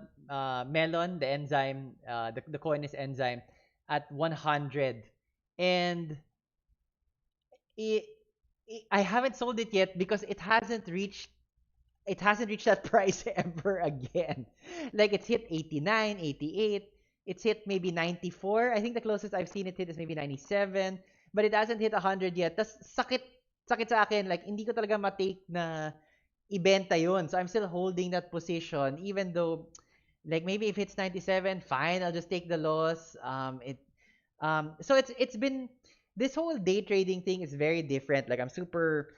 Melon, the enzyme, the coin is enzyme at 100. And it, I haven't sold it yet because it hasn't reached that price ever again. Like it's hit 89, 88. It's hit maybe 94. I think the closest I've seen it hit is maybe 97. But it hasn't hit 100 yet. Tas sakit sa akin. Like hindi ko talaga matake na ibenta yun. So I'm still holding that position even though like maybe if it's 97, fine, I'll just take the loss. So it's been this whole day trading thing is very different. Like I'm super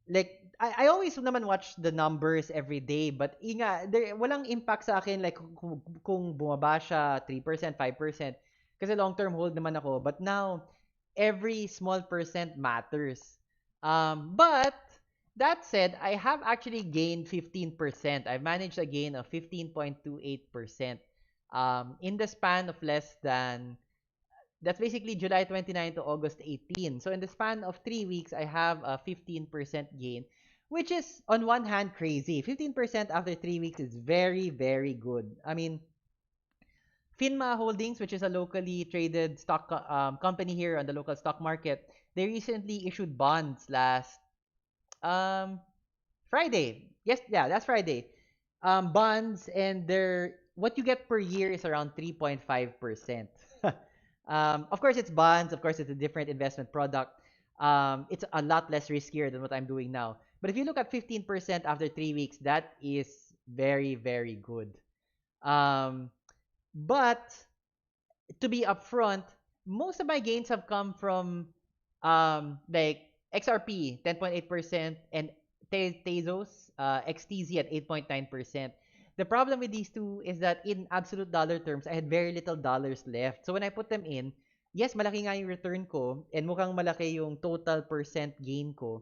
like I always naman watch the numbers every day but walang impact sa akin like kung bumaba siya 3%, 5% kasi long term hold naman ako but now every small percent matters. But that said, I have actually gained 15%. I've managed a gain of 15.28% in the span of less than that's basically July 29 to August 18. So in the span of 3 weeks, I have a 15% gain, which is on one hand crazy. 15% after 3 weeks is very, very good. I mean, Finma Holdings, which is a locally traded stock company here on the local stock market, they recently issued bonds last um, Friday. Yes, yeah, that's Friday. Bonds and their what you get per year is around 3.5%. Of course, it's bonds. Of course, it's a different investment product. It's a lot less riskier than what I'm doing now. But if you look at 15% after 3 weeks, that is very, very good. Um, but to be upfront, most of my gains have come from like XRP 10.8% and Tezos XTZ at 8.9%. The problem with these two is that in absolute dollar terms, I had very little dollars left. So when I put them in, yes, malaki nga yung return ko and mukhang malaki yung total percent gain ko.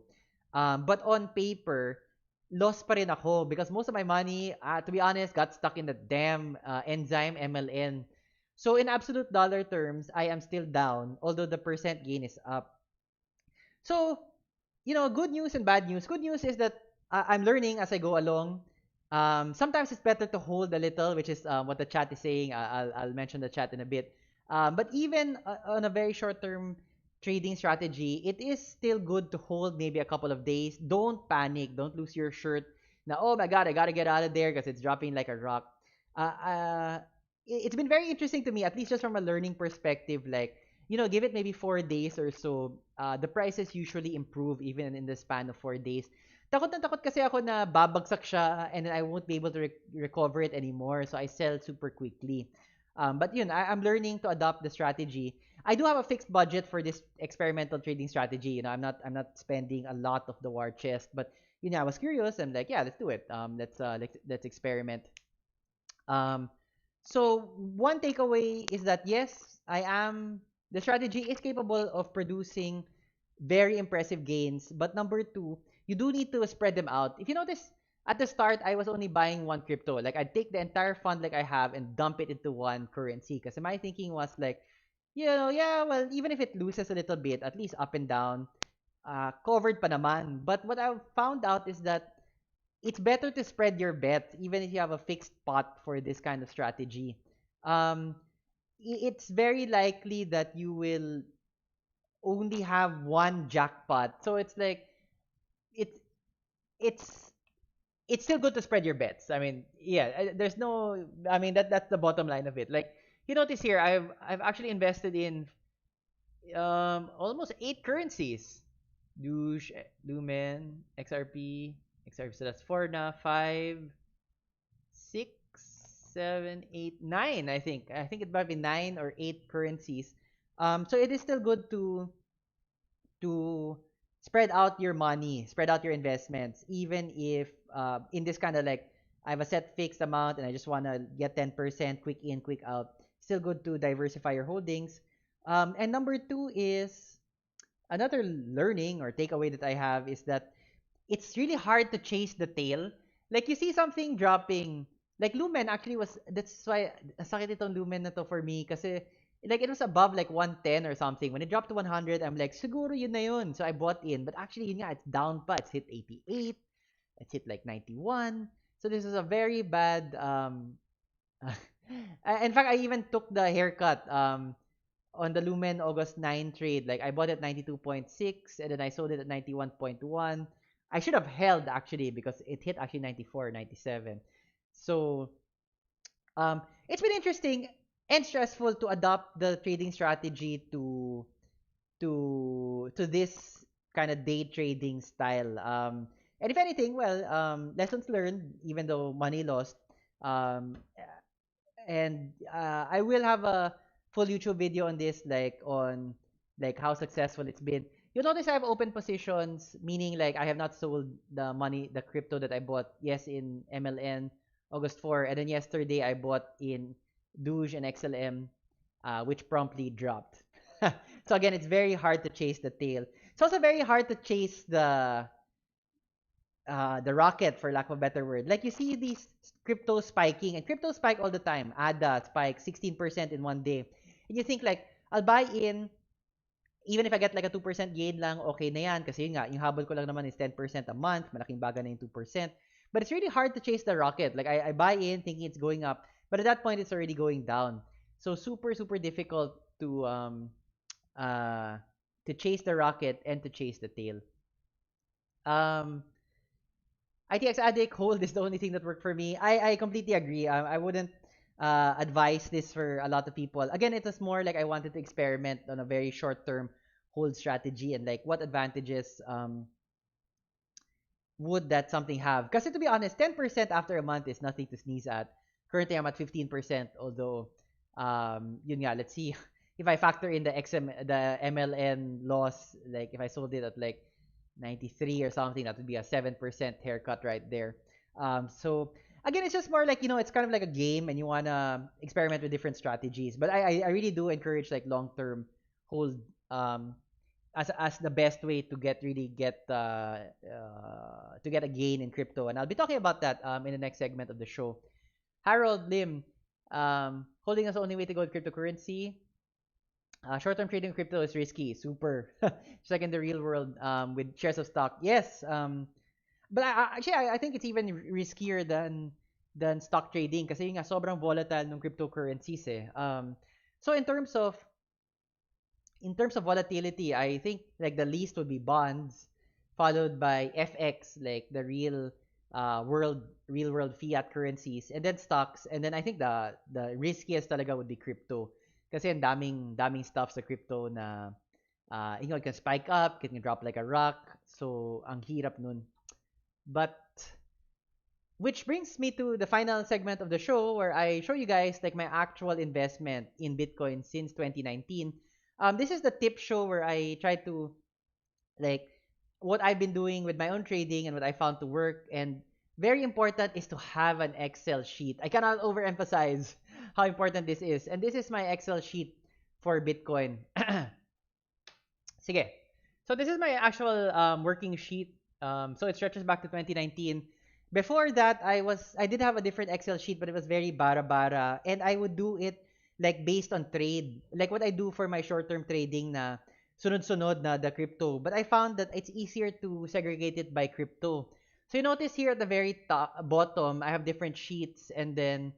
But on paper, lost pa rin ako because most of my money, to be honest, got stuck in the damn enzyme MLN. So in absolute dollar terms, I am still down, although the percent gain is up. So, good news and bad news. Good news is that I'm learning as I go along. Sometimes it's better to hold a little, which is what the chat is saying. I'll mention the chat in a bit. But even on a very short term trading strategy, it is still good to hold maybe a couple of days. Don't panic. Don't lose your shirt. Now, oh my God, I gotta get out of there because it's dropping like a rock. Uh, uh, it's been very interesting to me, at least just from a learning perspective. Like, give it maybe 4 days or so. The prices usually improve even in the span of 4 days. Takot na takot kasi ako na babagsak siya and then I won't be able to recover it anymore. So I sell super quickly. But I'm learning to adopt the strategy. I do have a fixed budget for this experimental trading strategy. I'm not spending a lot of the war chest, but I was curious. I'm like, yeah, let's do it. Let's experiment. Um, so one takeaway is that yes, the strategy is capable of producing very impressive gains. But number two, you do need to spread them out. If you notice, at the start, I was only buying one crypto. Like I'd take the entire fund like I have and dump it into one currency. Because my thinking was like, yeah, well, even if it loses a little bit, at least up and down, covered pa naman. But what I found out is that it's better to spread your bets even if you have a fixed pot for this kind of strategy. Um, it's very likely that you will only have one jackpot. So it's like it's it's it's still good to spread your bets. I mean, yeah, there's no. I mean that's the bottom line of it. Like you notice here, I've actually invested in almost 8 currencies. Douche, Lumen, XRP, XRP. So that's four na, 5, 6, 7, 8, 9. I think it might be 9 or 8 currencies. So it is still good to spread out your money, spread out your investments, even if in this kind of like I have a set fixed amount and I just want to get 10% quick in, quick out. Still good to diversify your holdings. And number two is another learning or takeaway that I have is that it's really hard to chase the tail. Like you see something dropping, like Lumen actually was, that's why sakit itong Lumen na to for me kasi like it was above like 110 or something. When it dropped to 100, I'm like, siguro yun na yun. So I bought in. But actually, yun nga, it's down pa. It's hit 88. It's hit like 91. So this is a very bad, in fact, I even took the haircut, on the Lumen August 9 trade. Like I bought it 92.6 and then I sold it at 91.1. I should have held actually because it hit actually 94, 97. So it's been interesting and stressful to adopt the trading strategy to this kind of day trading style. And if anything, well, lessons learned, even though money lost. Um, and I will have a full YouTube video on this, like on like how successful it's been. You'll notice I have open positions, meaning like I have not sold the money, the crypto that I bought. Yes, in MLN August 4, and then yesterday I bought in Doge and XLM, which promptly dropped. So again, it's very hard to chase the tail. It's also very hard to chase the rocket, for lack of a better word. Like you see these crypto spiking, and crypto spike all the time. ADA spike 16% in one day. And you think like, I'll buy in, even if I get like a 2% gain lang, okay na yan. Kasi yun nga, yung habol ko lang naman is 10% a month. Malaking baga na yung 2%. But it's really hard to chase the rocket. Like I buy in thinking it's going up, but at that point it's already going down. So super, super difficult uh, to chase the rocket and to chase the tail. Um, ITX Addict hold is the only thing that worked for me. I completely agree. I wouldn't advise this for a lot of people. Again, it was more like I wanted to experiment on a very short term hold strategy and like what advantages would that something have? Because to be honest, 10% after a month is nothing to sneeze at. Currently, I'm at 15%. Although, yun nga, let's see if I factor in the MLN loss. Like if I sold it at like 93 or something, that would be a 7% haircut right there. So again, it's just more like, it's kind of like a game and you wanna experiment with different strategies. But I really do encourage like long term hold um as the best way to get a gain in crypto. And I'll be talking about that in the next segment of the show. Harold Lim, holding is the only way to go with cryptocurrency. Short-term trading in crypto is risky, super. Just like in the real world, with shares of stock. Yes, but I think it's even riskier than stock trading kasi nga sobrang volatile ng cryptocurrencies eh. So in terms of volatility, I think like the least would be bonds, followed by FX, like the real world fiat currencies, and then stocks, and then I think the riskiest talaga would be crypto. Kasi ang daming stuff sa crypto na it can spike up, it can drop like a rock. So ang hirap nun. But which brings me to the final segment of the show where I show you guys like my actual investment in Bitcoin since 2019. This is the tip show where I try to like what I've been doing with my own trading and what I found to work. And very important is to have an Excel sheet. I cannot overemphasize how important this is. And this is my Excel sheet for Bitcoin. Sige. So this is my actual working sheet. So it stretches back to 2019. Before that, I did have a different Excel sheet, but it was very bara, and I would do it like based on trade, like what I do for my short-term trading na sunod-sunod na the crypto. But I found that it's easier to segregate it by crypto. So you notice here at the very top bottom, I have different sheets, and then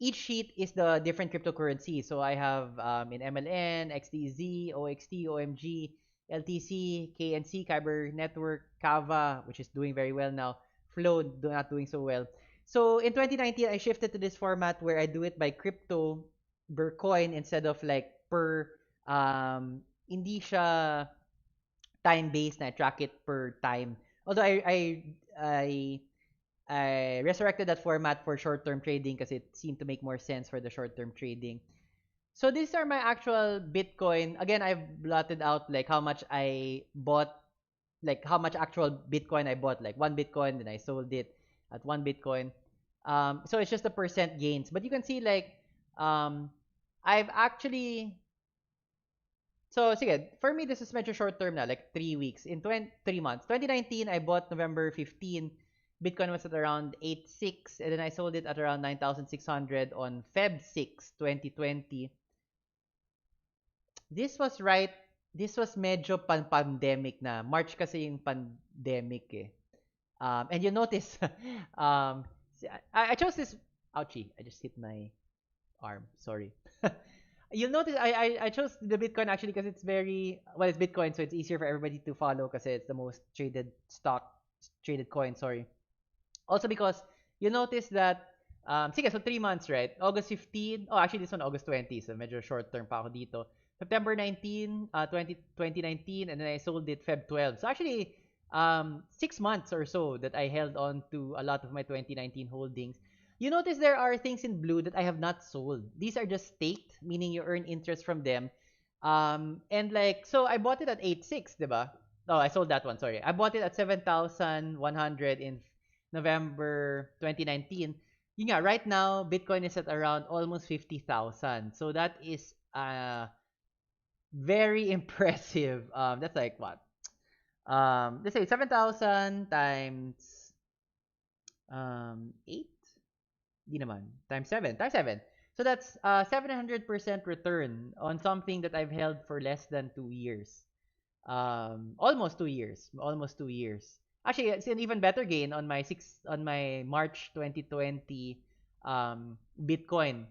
each sheet is the different cryptocurrency. So I have in MLN, XDZ, OXT, OMG, LTC, KNC, Kyber Network, Kava, which is doing very well now, Flow not doing so well. So in 2019, I shifted to this format where I do it by crypto per coin instead of like per hindi siya time based na I track it per time. Although I resurrected that format for short-term trading because it seemed to make more sense for the short-term trading. So these are my actual Bitcoin. Again, I've blotted out like how much I bought, like how much actual Bitcoin I bought, like 1 Bitcoin, then I sold it at 1 Bitcoin. So it's just the percent gains. But you can see like I've actually so sige, for me this is medyo short term na, like 3 weeks. In 3 months. 2019 I bought November 15. Bitcoin was at around 8.6 and then I sold it at around 9,600 on Feb 6, 2020. This was medyo pandemic na. March kasi yung pandemic eh. And you notice, I chose this. Ouchie! I just hit my arm. Sorry. You'll notice I chose the Bitcoin actually because it's it's Bitcoin, so it's easier for everybody to follow because it's the most traded coin. Sorry. Also because you notice that, sige, so 3 months, right? August 15. Oh, actually, this one August 20, so medyo short term pa ako dito. September 19, 2019, and then I sold it Feb 12. So actually, 6 months or so that I held on to a lot of my 2019 holdings. You notice there are things in blue that I have not sold. These are just staked, meaning you earn interest from them. And like, so I bought it at 8.6, diba? Oh, I sold that one, sorry. I bought it at 7,100 in November 2019. Yun nga, right now, Bitcoin is at around almost 50,000. So that is very impressive. That's like what? Let's say 7,000 times 8? Di naman. Times 7. Times 7. So that's 700% return on something that I've held for less than 2 years. Almost 2 years. Almost 2 years. Actually, it's an even better gain on my March 2020 Bitcoin,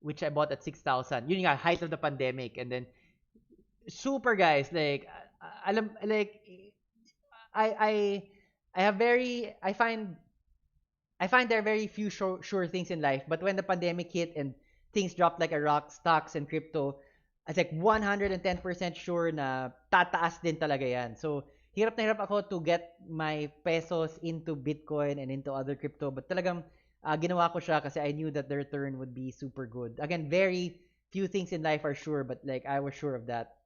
which I bought at 6,000. Yun nga, height of the pandemic. And then super guys, like alam like I have very I find there are very few sure things in life, but when the pandemic hit and things dropped like a rock, stocks and crypto, I was like 110% sure na tataas din talaga yan. So, hirap na hirap ako to get my pesos into Bitcoin and into other crypto, but talagang ginawa ko siya kasi I knew that the return would be super good. Again, very few things in life are sure, but like I was sure of that.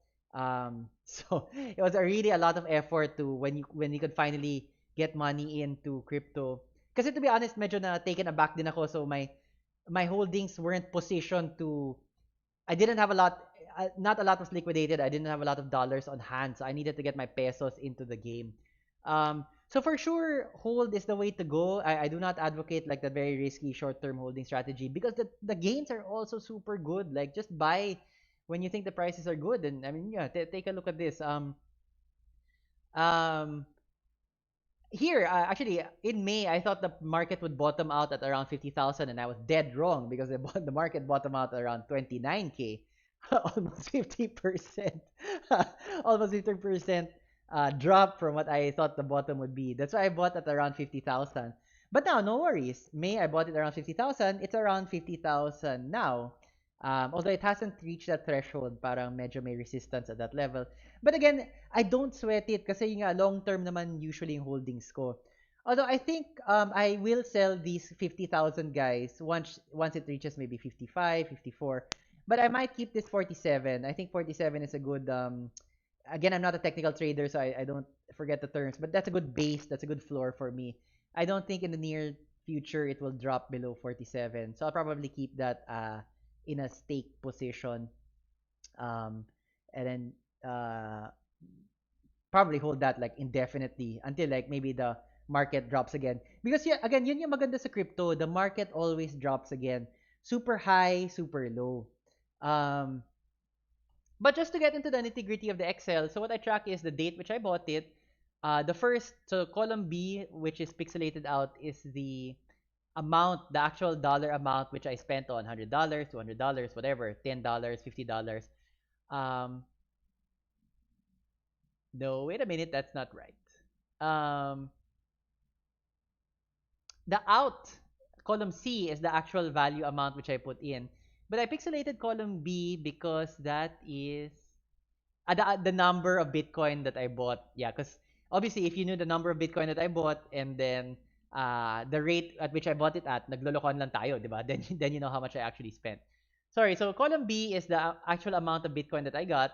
So it was really a lot of effort to when you could finally get money into crypto. Kasi to be honest, medyo na taken aback din ako. So my holdings weren't positioned to. I didn't have a lot. Not a lot was liquidated. I didn't have a lot of dollars on hand, so I needed to get my pesos into the game. So for sure, hold is the way to go. I do not advocate like the very risky short-term holding strategy because the gains are also super good. Like just buy when you think the prices are good. And I mean, yeah, take a look at this. Um, Here, actually, in May, I thought the market would bottom out at around 50,000, and I was dead wrong because the market bottomed out around 29K, almost 50%, almost 50% drop from what I thought the bottom would be. That's why I bought at around 50,000. But now, no worries. May, I bought it around 50,000. It's around 50,000 now. Although it hasn't reached that threshold, parang medyo may resistance at that level. But again, I don't sweat it kasi nga long term naman usually yung holdings ko. Although I think I will sell these 50,000 guys once it reaches maybe 55, 54. But I might keep this 47. I think 47 is a good again, I'm not a technical trader, so I don't forget the terms, but that's a good base, that's a good floor for me. I don't think in the near future it will drop below 47. So I'll probably keep that in a stake position. Um and then probably hold that like indefinitely until like maybe the market drops again. Because yeah, again, yun yung maganda sa crypto. The market always drops again. Super high, super low. Um, but just to get into the nitty-gritty of the Excel, so what I track is the date which I bought it. The first, so column B, which is pixelated out, is the amount, the actual dollar amount which I spent on $100, $200, whatever, $10, $50. Um, no, wait a minute, that's not right. Um, the out column C is the actual value amount which I put in. But I pixelated column B because that is the number of Bitcoin that I bought. Yeah, because obviously if you knew the number of Bitcoin that I bought and then the rate at which I bought it at, naglolokohan lang tayo, di ba? Then you know how much I actually spent. Sorry, so column B is the actual amount of Bitcoin that I got.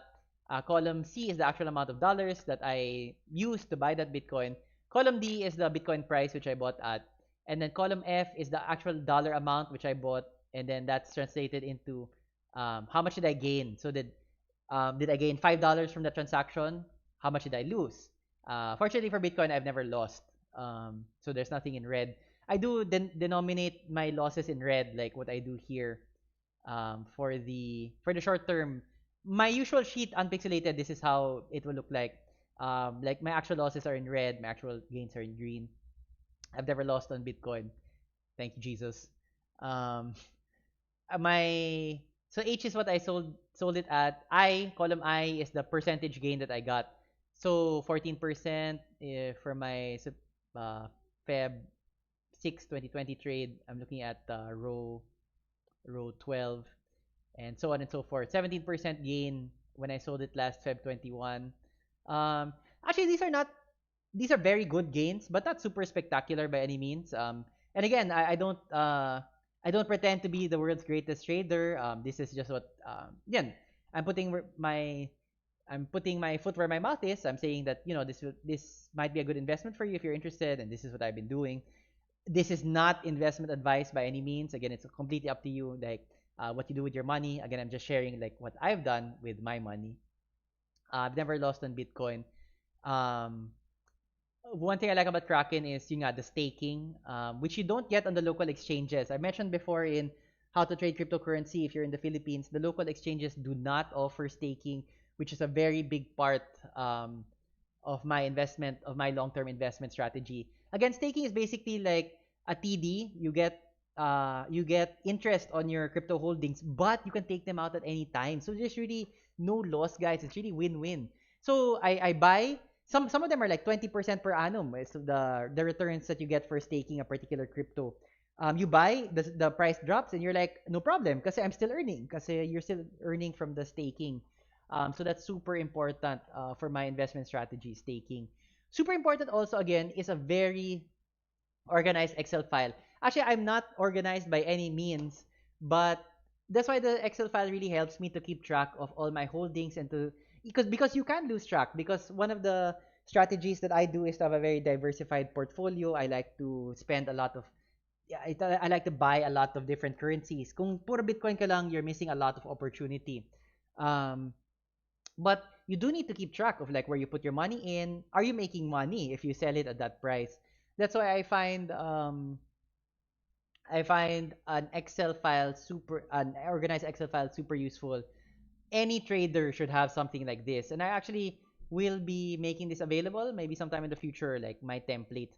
Column C is the actual amount of dollars that I used to buy that Bitcoin. Column D is the Bitcoin price which I bought at. And then column F is the actual dollar amount which I bought. And then that's translated into how much did I gain. So did I gain $5 from the transaction? How much did I lose? Fortunately for Bitcoin, I've never lost. So there's nothing in red. I do denominate my losses in red, like what I do here. For the short term, my usual sheet unpixelated. This is how it will look like. Like my actual losses are in red, my actual gains are in green. I've never lost on Bitcoin. Thank you, Jesus. Um, my so H is what I sold it at. Column I is the percentage gain that I got. So 14% for my uh, Feb 6, 2020 trade. I'm looking at row 12 and so on and so forth. 17% gain when I sold it last Feb 21. Actually, these are very good gains, but not super spectacular by any means. And again, I don't pretend to be the world's greatest trader. This is just what again I'm putting my I'm putting my foot where my mouth is. I'm saying that this might be a good investment for you if you're interested, and this is what I've been doing. This is not investment advice by any means. Again, it's completely up to you, like what you do with your money. Again, I'm just sharing like what I've done with my money. I've never lost on Bitcoin. Um, One thing I like about Kraken is the staking, which you don't get on the local exchanges. I mentioned before in how to trade cryptocurrency. If you're in the Philippines, the local exchanges do not offer staking, which is a very big part of my long-term investment strategy. Again, staking is basically like a TD. You get interest on your crypto holdings, but you can take them out at any time. So there's really no loss, guys. It's really win-win. So I buy some of them are like 20% per annum. So the returns that you get for staking a particular crypto. You buy, the price drops, and you're like, no problem, kasi I'm still earning, kasi you're still earning from the staking. So that's super important for my investment strategy, staking. Super important also, again, is a very organized Excel file. Actually, I'm not organized by any means, but that's why the Excel file really helps me to keep track of all my holdings and to because you can lose track because one of the strategies that I do is to have a very diversified portfolio. I like to spend a lot of yeah, I like to buy a lot of different currencies. Kung puro Bitcoin ka lang, you're missing a lot of opportunity. Um, but you do need to keep track of like where you put your money in. Are you making money if you sell it at that price? That's why I find an organized Excel file super useful. Any trader should have something like this. And I actually will be making this available maybe sometime in the future, like my template.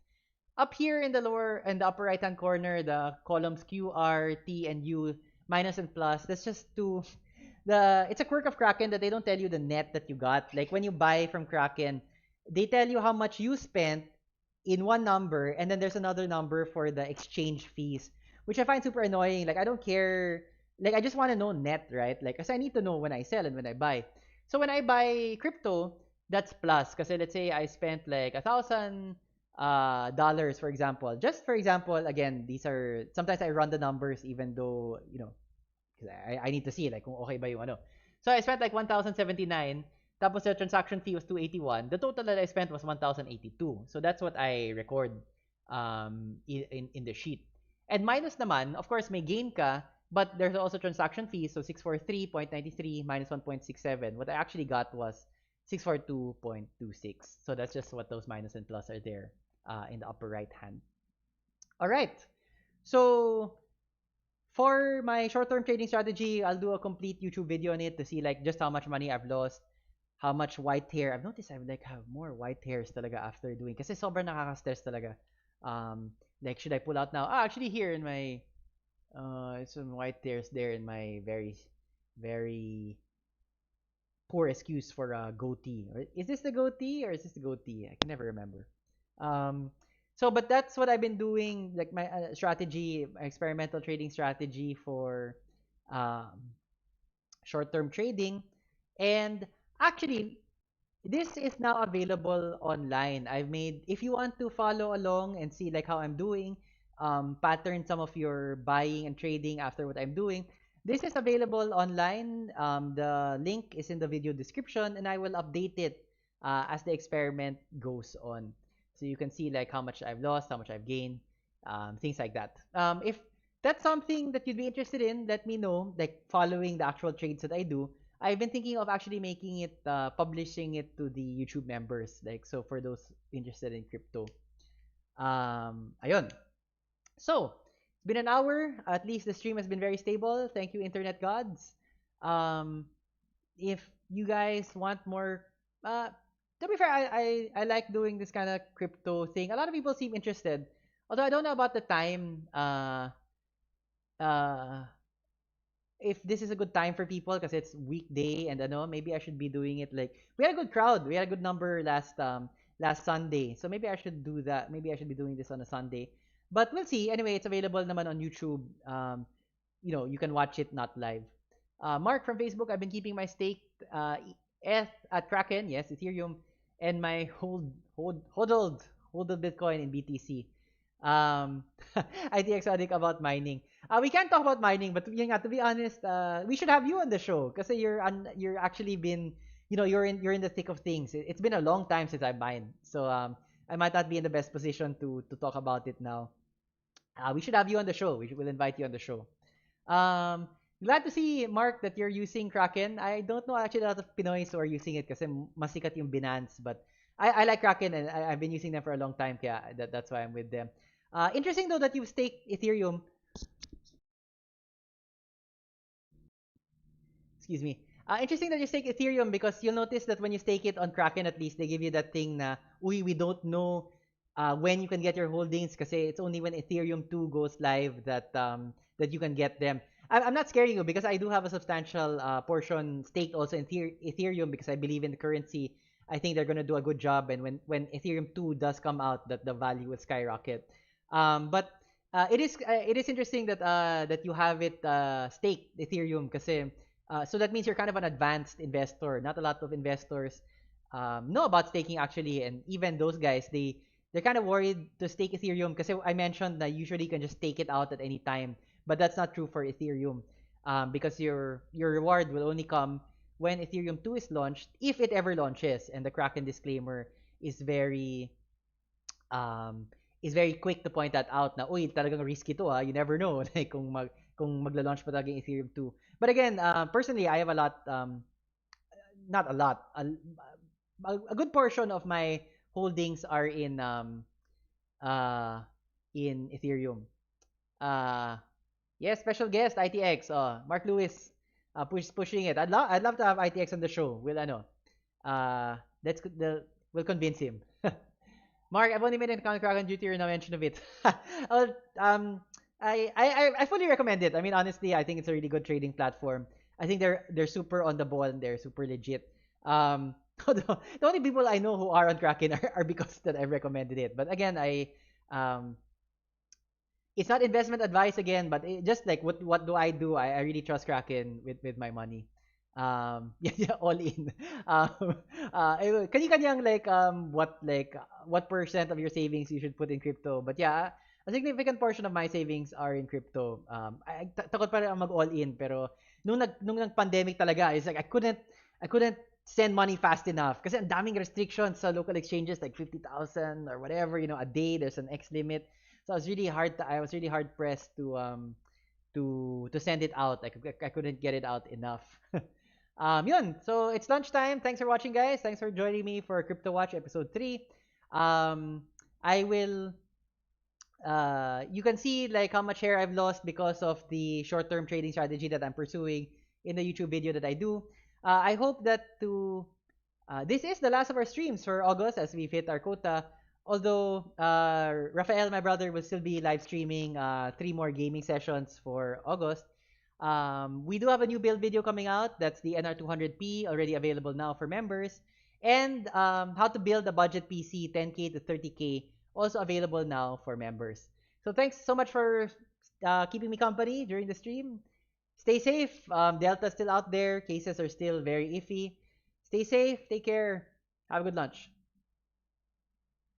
Up here in the upper right hand corner, the columns Q, R, T, and U, minus and plus. That's just to it's a quirk of Kraken that they don't tell you the net that you got. Like when you buy from Kraken, they tell you how much you spent in one number, and then there's another number for the exchange fees, which I find super annoying. Like I don't care. Like I just want to know net, right? Like, cause I need to know when I sell and when I buy. So when I buy crypto, that's plus. Cause let's say I spent like $1,000 for example. Just for example, again, these are sometimes I run the numbers even though because I need to see like kung okay ba yung ano. So I spent like 1,079. Tapos the transaction fee was 281. The total that I spent was 1,082. So that's what I record in the sheet. And minus naman, of course, may gain ka, but there's also transaction fees. So 643.93 minus 1.67. What I actually got was 642.26. So that's just what those minus and plus are there in the upper right hand. All right. So for my short-term trading strategy, I'll do a complete YouTube video on it to see like just how much money I've lost, how much white hair. I've noticed I've like have more white hairs talaga after doing kasi sobrang nakaka-stress talaga. Like should I pull out now? Actually here in my some white hairs there in my very very poor excuse for a goatee. Is this the goatee or is this the goatee? I can never remember. Um, but that's what I've been doing, like my strategy, my experimental trading strategy for um, short-term trading. And actually, this is now available online. If you want to follow along and see like how I'm doing, pattern some of your buying and trading after what I'm doing, this is available online. The link is in the video description, and I will update it as the experiment goes on. So you can see like how much I've lost, how much I've gained, things like that. If that's something that you'd be interested in, let me know. Like following the actual trades that I do. I've been thinking of actually making it, publishing it to the YouTube members. Like so for those interested in crypto. Ayun. So, it's been an hour. At least the stream has been very stable. Thank you, internet gods. Um, if you guys want more, to be fair, I like doing this kind of crypto thing. A lot of people seem interested. Although I don't know about the time. Uh, if this is a good time for people because it's weekday and ano, maybe I should be doing it like we had a good crowd. We had a good number last Sunday. So maybe I should do that. Maybe I should be doing this on a Sunday. But we'll see. Anyway, it's available naman on YouTube. You can watch it not live. Mark from Facebook, I've been keeping my stake at Kraken, yes, Ethereum, and my hodled Bitcoin in BTC. ITX Addict about mining. We can't talk about mining, but yun nga, to be honest, we should have you on the show kasi you're actually been, you're in the thick of things. It's been a long time since I mined, so I might not be in the best position to talk about it now. We should have you on the show. We'll invite you on the show. Um, Glad to see, Mark, that you're using Kraken. I don't know actually a lot of Pinoys who are using it kasi masikat yung Binance, but I like Kraken and I've been using them for a long time, kaya that's why I'm with them. Interesting though that you've staked Ethereum. Excuse me. Interesting that you stake Ethereum because you'll notice that when you stake it on Kraken, at least they give you that thing na, uy, we don't know when you can get your holdings kasi it's only when Ethereum 2 goes live that you can get them. I'm not scaring you because I do have a substantial portion staked also in Ethereum because I believe in the currency. I think they're gonna do a good job, and when Ethereum 2 does come out, that the value will skyrocket. But it is interesting that you have it staked Ethereum kasi so that means you're kind of an advanced investor. Not a lot of investors know about staking actually, and even those guys they're kind of worried to stake Ethereum because I mentioned that usually you can just take it out at any time, but that's not true for Ethereum because your reward will only come when Ethereum 2 is launched, if it ever launches. And the Kraken disclaimer is very um is very quick to point that out na uy talagang risky to you never know like kung magla-launch pa talaga yung Ethereum 2. But again, personally I have a lot not a lot a good portion of my holdings are uh in Ethereum. Uh yeah, special guest ITX. Mark Lewis pushing it. I'd love to have ITX on the show. Let's we'll convince him. Mark, I've only made an account with Kraken due to your no mention of it. Well, I fully recommend it. I mean, honestly, I think it's a really good trading platform. I think they're super on the ball and they're super legit. The only people I know who are on Kraken are because that I recommended it. But again, um it's not investment advice again, but just like what do I do? I really trust Kraken with my money. Yeah, yeah, all in. Kanya-kanyang what percent of your savings you should put in crypto. But yeah, a significant portion of my savings are in crypto. Takot pa rin mag all in pero nung nag-pandemic talaga, it's like I couldn't send money fast enough kasi ang daming restrictions sa local exchanges like 50,000 or whatever, a day there's an X limit. So I was really hard pressed to send it out. I couldn't get it out enough. Yun. So it's lunchtime. Thanks for watching, guys. Thanks for joining me for CryptoWatch episode 3. I will you can see like how much hair I've lost because of the short-term trading strategy that I'm pursuing in the YouTube video that I do. I hope that this is the last of our streams for August as we've hit our quota. Although Rafael, my brother, will still be live streaming 3 more gaming sessions for August. We do have a new build video coming out. That's the NR200P, already available now for members. And how to build a budget PC 10K to 30K, also available now for members. So thanks so much for keeping me company during the stream. Stay safe. Delta's still out there. Cases are still very iffy. Stay safe. Take care. Have a good lunch.